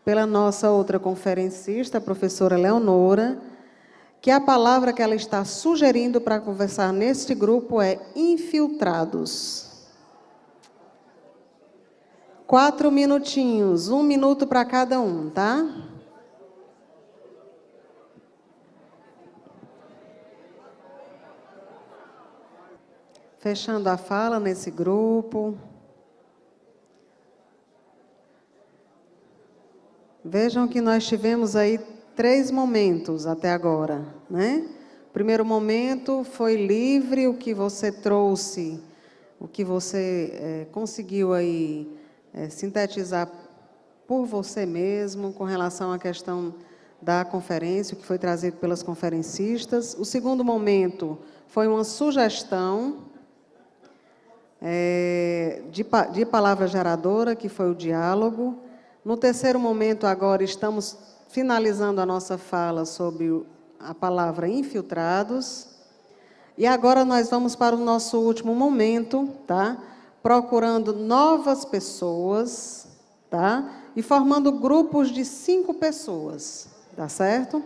pela nossa outra conferencista, a professora Leonora, que a palavra que ela está sugerindo para conversar neste grupo é infiltrados. 4 minutinhos, 1 minuto para cada um, tá? Fechando a fala nesse grupo. Vejam que nós tivemos aí 3 momentos até agora, né? O primeiro momento foi livre, o que você trouxe, o que você conseguiu aí sintetizar por você mesmo com relação à questão da conferência, o que foi trazido pelas conferencistas. O segundo momento foi uma sugestão de palavra geradora, que foi o diálogo. No terceiro momento, agora, estamos finalizando a nossa fala sobre a palavra infiltrados. E agora nós vamos para o nosso último momento, tá? Procurando novas pessoas, tá? E formando grupos de 5 pessoas, tá certo?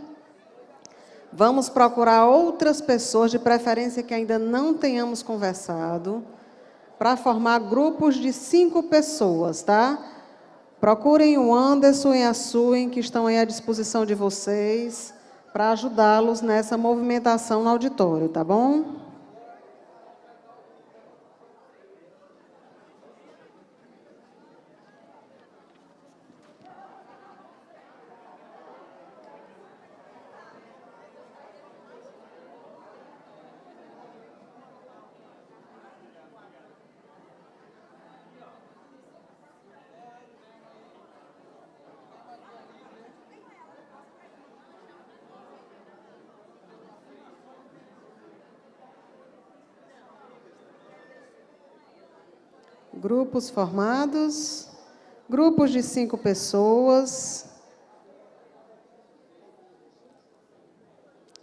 Vamos procurar outras pessoas, de preferência que ainda não tenhamos conversado, para formar grupos de 5 pessoas, tá? Procurem o Anderson e a Suen, que estão aí à disposição de vocês, para ajudá-los nessa movimentação no auditório, tá bom? Grupos formados, grupos de 5 pessoas.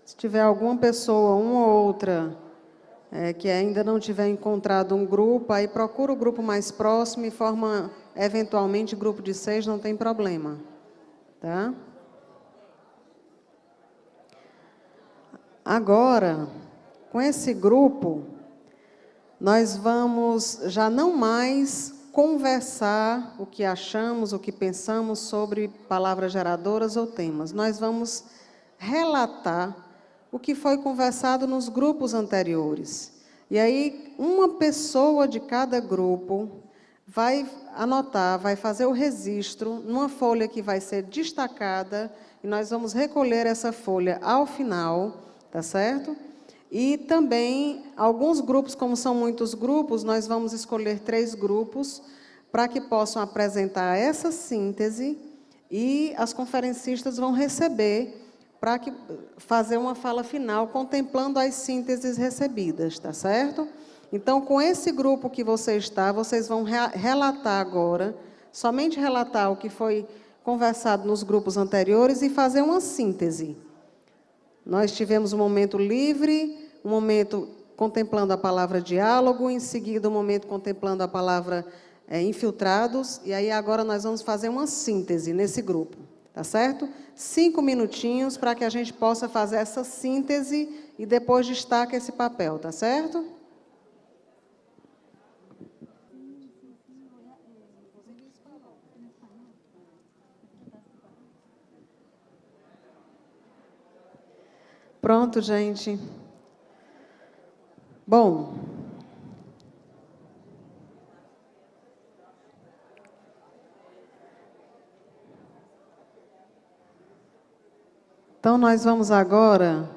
Se tiver alguma pessoa, uma ou outra, que ainda não tiver encontrado um grupo, aí procura o grupo mais próximo e forma eventualmente grupo de 6 não tem problema, tá? Agora, com esse grupo, nós vamos já não mais conversar o que achamos, o que pensamos sobre palavras geradoras ou temas. Nós vamos relatar o que foi conversado nos grupos anteriores. E aí, uma pessoa de cada grupo vai anotar, vai fazer o registro numa folha que vai ser destacada, e nós vamos recolher essa folha ao final, tá certo? E também, alguns grupos, como são muitos grupos, nós vamos escolher 3 grupos para que possam apresentar essa síntese e as conferencistas vão receber para fazer uma fala final contemplando as sínteses recebidas, tá certo? Então, com esse grupo que você está, vocês vão relatar agora, somente relatar o que foi conversado nos grupos anteriores e fazer uma síntese. Nós tivemos um momento livre, um momento contemplando a palavra diálogo, em seguida um momento contemplando a palavra infiltrados, e aí agora nós vamos fazer uma síntese nesse grupo, tá certo? 5 minutinhos para que a gente possa fazer essa síntese e depois destaca esse papel, tá certo? Pronto, gente. Bom. Então, nós vamos agora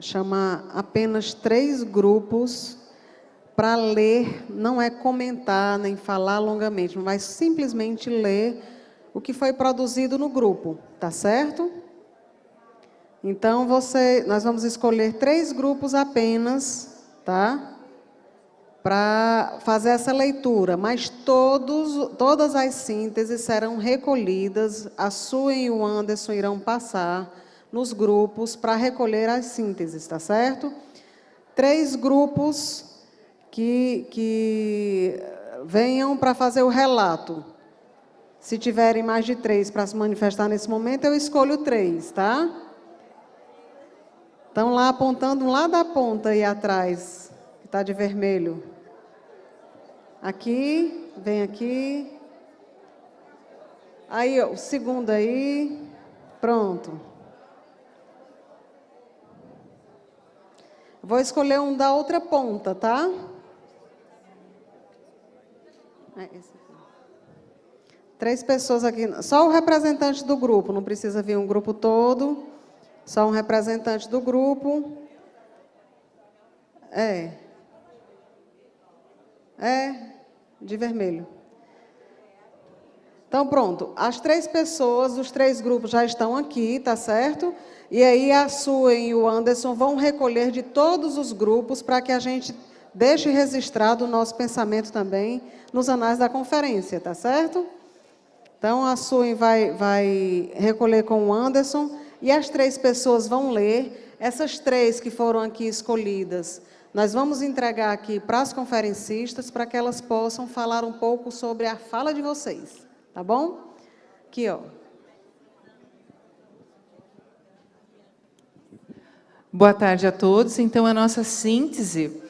chamar apenas 3 grupos para ler, não é comentar nem falar longamente, mas simplesmente ler o que foi produzido no grupo, tá certo? Então, nós vamos escolher 3 grupos apenas, tá? Para fazer essa leitura, mas todas as sínteses serão recolhidas, a Sue e o Anderson irão passar nos grupos para recolher as sínteses, tá certo? 3 grupos que venham para fazer o relato. Se tiverem mais de 3 para se manifestar nesse momento, eu escolho 3, tá? Estão lá apontando lá da ponta aí atrás, que está de vermelho. Aqui, vem aqui. Aí, ó, o segundo aí. Pronto. Vou escolher um da outra ponta, tá? Esse aqui. 3 pessoas aqui. Só o representante do grupo, não precisa vir um grupo todo. Só um representante do grupo. De vermelho. Então, pronto. As 3 pessoas, os 3 grupos já estão aqui, tá certo? E aí a Sue e o Anderson vão recolher de todos os grupos para que a gente deixe registrado o nosso pensamento também nos anais da conferência, tá certo? Então, a Sue vai recolher com o Anderson e as 3 pessoas vão ler. Essas 3 que foram aqui escolhidas, nós vamos entregar aqui para as conferencistas para que elas possam falar um pouco sobre a fala de vocês, tá bom? Aqui, ó. Boa tarde a todos. Então, a nossa síntese,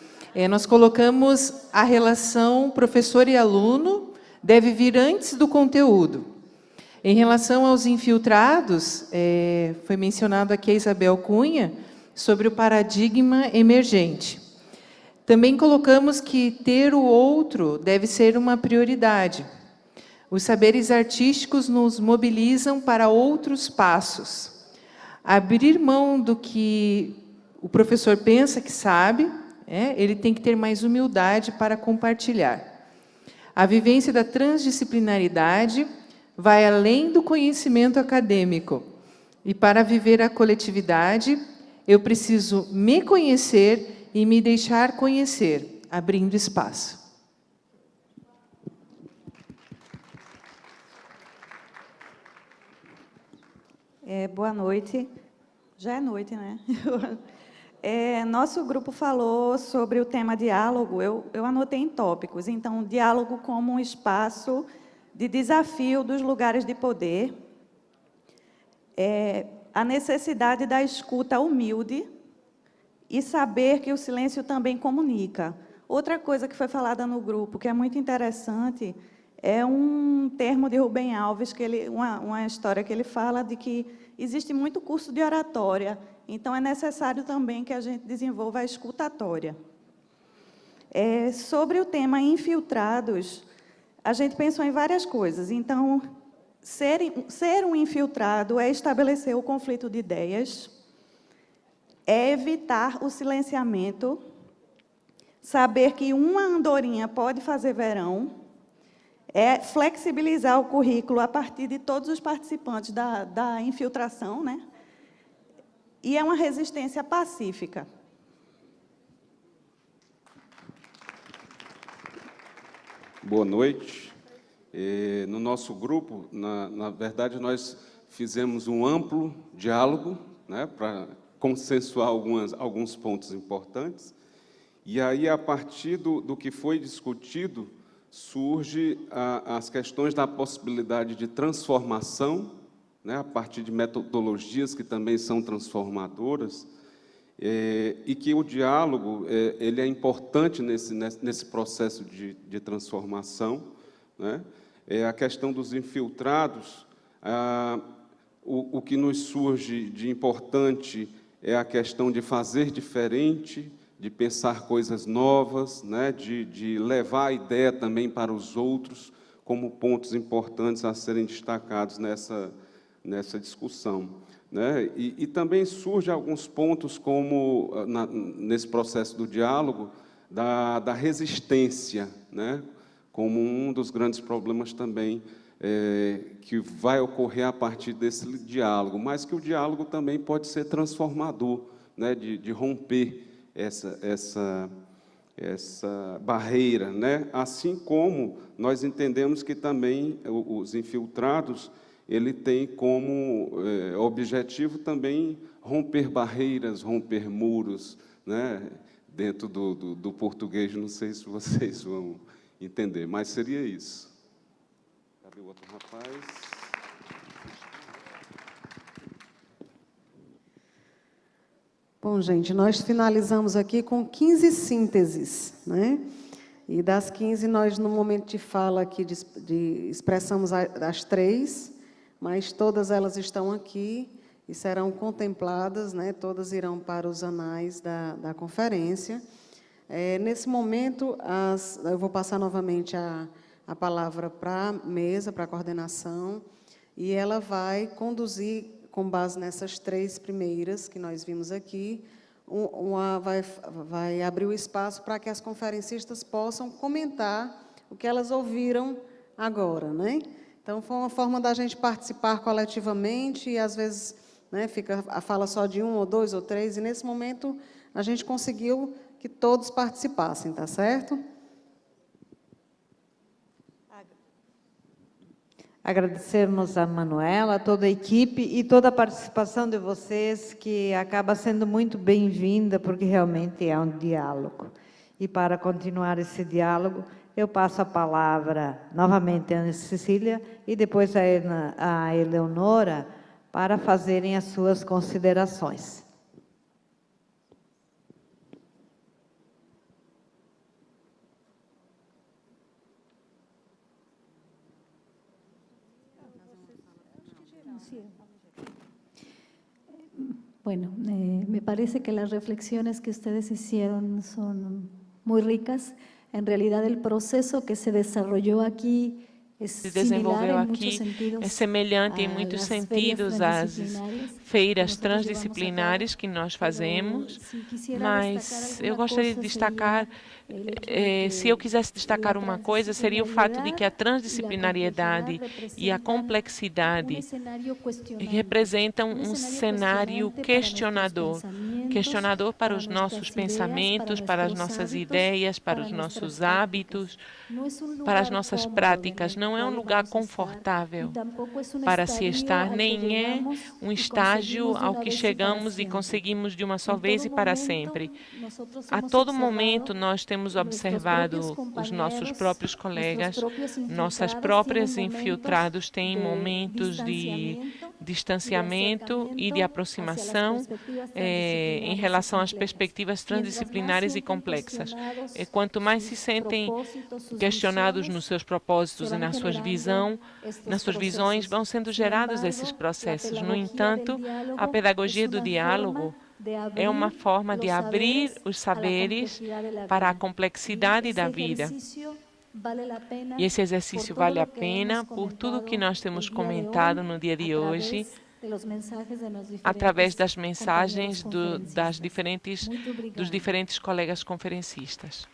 nós colocamos a relação professor e aluno deve vir antes do conteúdo. Em relação aos infiltrados, foi mencionado aqui a Isabel Cunha sobre o paradigma emergente. Também colocamos que ter o outro deve ser uma prioridade. Os saberes artísticos nos mobilizam para outros passos. Abrir mão do que o professor pensa que sabe, ele tem que ter mais humildade para compartilhar. A vivência da transdisciplinaridade vai além do conhecimento acadêmico. E para viver a coletividade, eu preciso me conhecer e me deixar conhecer, abrindo espaço. Boa noite. Já é noite, né? Nosso grupo falou sobre o tema diálogo, eu anotei em tópicos. Então, diálogo como um espaço de desafio dos lugares de poder, a necessidade da escuta humilde e saber que o silêncio também comunica. Outra coisa que foi falada no grupo, que é muito interessante, é um termo de Rubem Alves, uma história que ele fala de que existe muito curso de oratória, então é necessário também que a gente desenvolva a escutatória. Sobre o tema infiltrados, a gente pensou em várias coisas. Então, ser um infiltrado é estabelecer o conflito de ideias, é evitar o silenciamento, saber que uma andorinha pode fazer verão, é flexibilizar o currículo a partir de todos os participantes da infiltração, né? E é uma resistência pacífica. Boa noite. No nosso grupo, na verdade, nós fizemos um amplo diálogo, né, para consensuar alguns pontos importantes. E aí, a partir do que foi discutido, surge as questões da possibilidade de transformação, né, a partir de metodologias que também são transformadoras, e que o diálogo ele é importante nesse processo de transformação, né? A questão dos infiltrados, o que nos surge de importante é a questão de fazer diferente, de pensar coisas novas, né? de levar a ideia também para os outros, como pontos importantes a serem destacados nessa discussão, né? E também surgem alguns pontos, como nesse processo do diálogo, da resistência, né? Como um dos grandes problemas também que vai ocorrer a partir desse diálogo, mas que o diálogo também pode ser transformador, né? De romper essa barreira, né? Assim como nós entendemos que também os infiltrados, ele tem como objetivo também romper barreiras, romper muros, né? Dentro do português, não sei se vocês vão entender, mas seria isso. Cadê o outro rapaz? Bom, gente, nós finalizamos aqui com 15 sínteses, né? E das 15, nós, no momento de fala aqui, expressamos as 3, mas todas elas estão aqui e serão contempladas, né? Todas irão para os anais da conferência. Nesse momento, eu vou passar novamente a palavra para a mesa, para a coordenação, e ela vai conduzir, com base nessas 3 primeiras que nós vimos aqui, vai abrir o espaço para que as conferencistas possam comentar o que elas ouviram agora, né? Então, foi uma forma da gente participar coletivamente e, às vezes, né, fica a fala só de 1, ou 2, ou 3, e, nesse momento, a gente conseguiu que todos participassem, tá certo? Agradecermos a Manuela, a toda a equipe e toda a participação de vocês, que acaba sendo muito bem-vinda, porque realmente é um diálogo. E para continuar esse diálogo, eu passo a palavra novamente a Ana Cecília e depois a Eleonora para fazerem as suas considerações. Bueno, me parece que las reflexiones que ustedes hicieron son muy ricas. En realidad, el proceso que se desarrolló aquí se desenvolveu aqui é semelhante em muitos sentidos às feiras transdisciplinares que nós fazemos, mas eu gostaria de destacar, se eu quisesse destacar uma coisa, seria o fato de que a transdisciplinariedade e a complexidade representam um cenário questionador para os nossos pensamentos, para as nossas ideias, para os nossos hábitos, para as nossas práticas. Não não é um lugar confortável para se estar, nem é um estágio ao que chegamos e conseguimos de uma só vez e para sempre. A todo momento, nós temos observado os nossos próprios colegas, nossas próprias infiltrados têm momentos de distanciamento e de aproximação em relação às perspectivas transdisciplinares e complexas. Quanto mais se sentem questionados nos seus propósitos e nas suas visões, vão sendo gerados esses processos. No entanto, a pedagogia do diálogo é uma forma de abrir os saberes para a complexidade da vida. E esse exercício vale a pena por tudo que nós temos comentado no dia de hoje, através das mensagens dos diferentes colegas conferencistas.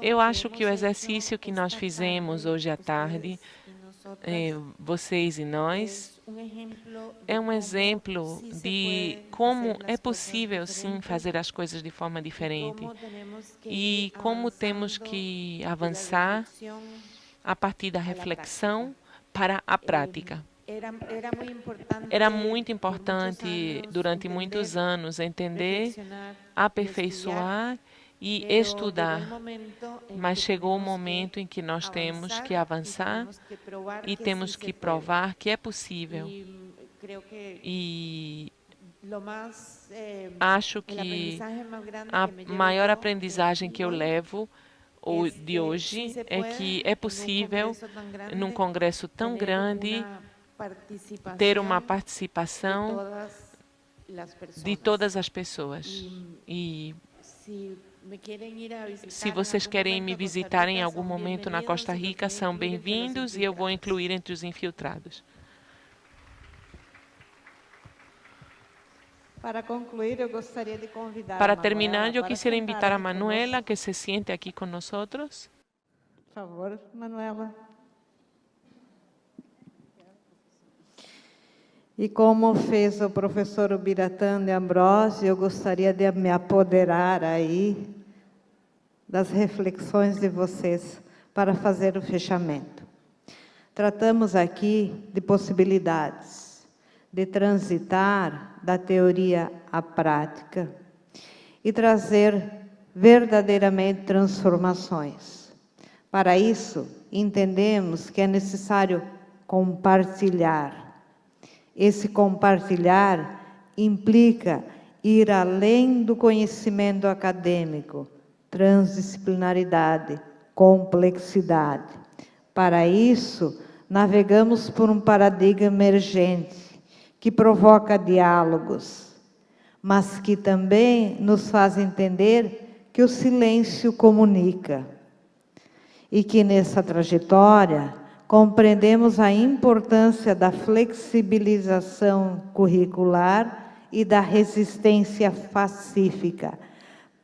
Eu acho que o exercício que nós fizemos hoje à tarde, vocês e nós, é um exemplo de como é possível, sim, fazer as coisas de forma diferente e como temos que avançar a partir da reflexão para a prática. Era muito importante, durante muitos anos, entender, aperfeiçoar e estudar, mas chegou o momento em que nós temos que avançar e temos que provar que é possil. E acho que a maior aprendizagem que eu levo de hoje é que é possível, num congresso tão grande, ter uma participação de todas as pessoas. E se vocês querem me visitar em algum momento na Costa Rica, são bem-vindos e eu vou incluir entre os infiltrados. Para concluir, eu gostaria de convidar Para terminar, eu quisiera invitar a Manuela que se siente aqui com nós. Por favor, Manuela. E como fez o professor Ubiratã de Ambrosio, eu gostaria de me apoderar aí das reflexões de vocês para fazer o fechamento. Tratamos aqui de possibilidades de transitar da teoria à prática e trazer verdadeiramente transformações. Para isso, entendemos que é necessário compartilhar. Esse compartilhar implica ir além do conhecimento acadêmico, transdisciplinaridade, complexidade. Para isso, navegamos por um paradigma emergente, que provoca diálogos, mas que também nos faz entender que o silêncio comunica. E que nessa trajetória compreendemos a importância da flexibilização curricular e da resistência pacífica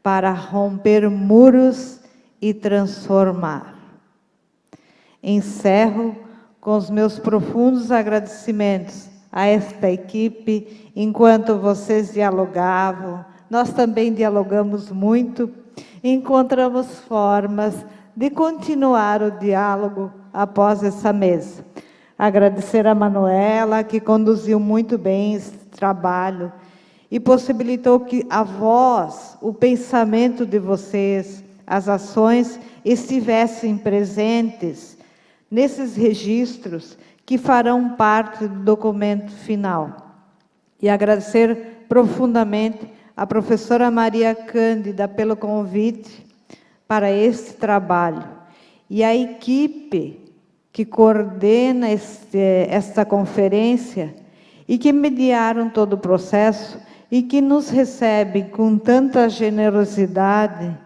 para romper muros e transformar. Encerro com os meus profundos agradecimentos a esta equipe. Enquanto vocês dialogavam, nós também dialogamos muito, encontramos formas de continuar o diálogo após essa mesa. Agradecer a Manuela, que conduziu muito bem esse trabalho e possibilitou que a voz, o pensamento de vocês, as ações estivessem presentes nesses registros que farão parte do documento final. E agradecer profundamente à professora Maria Cândida pelo convite para esse trabalho e a equipe que coordena esta conferência e que mediaram todo o processo e que nos recebem com tanta generosidade,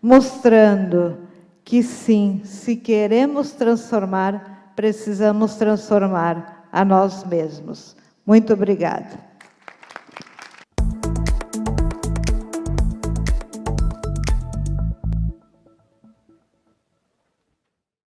mostrando que sim, se queremos transformar, precisamos transformar a nós mesmos. Muito obrigada.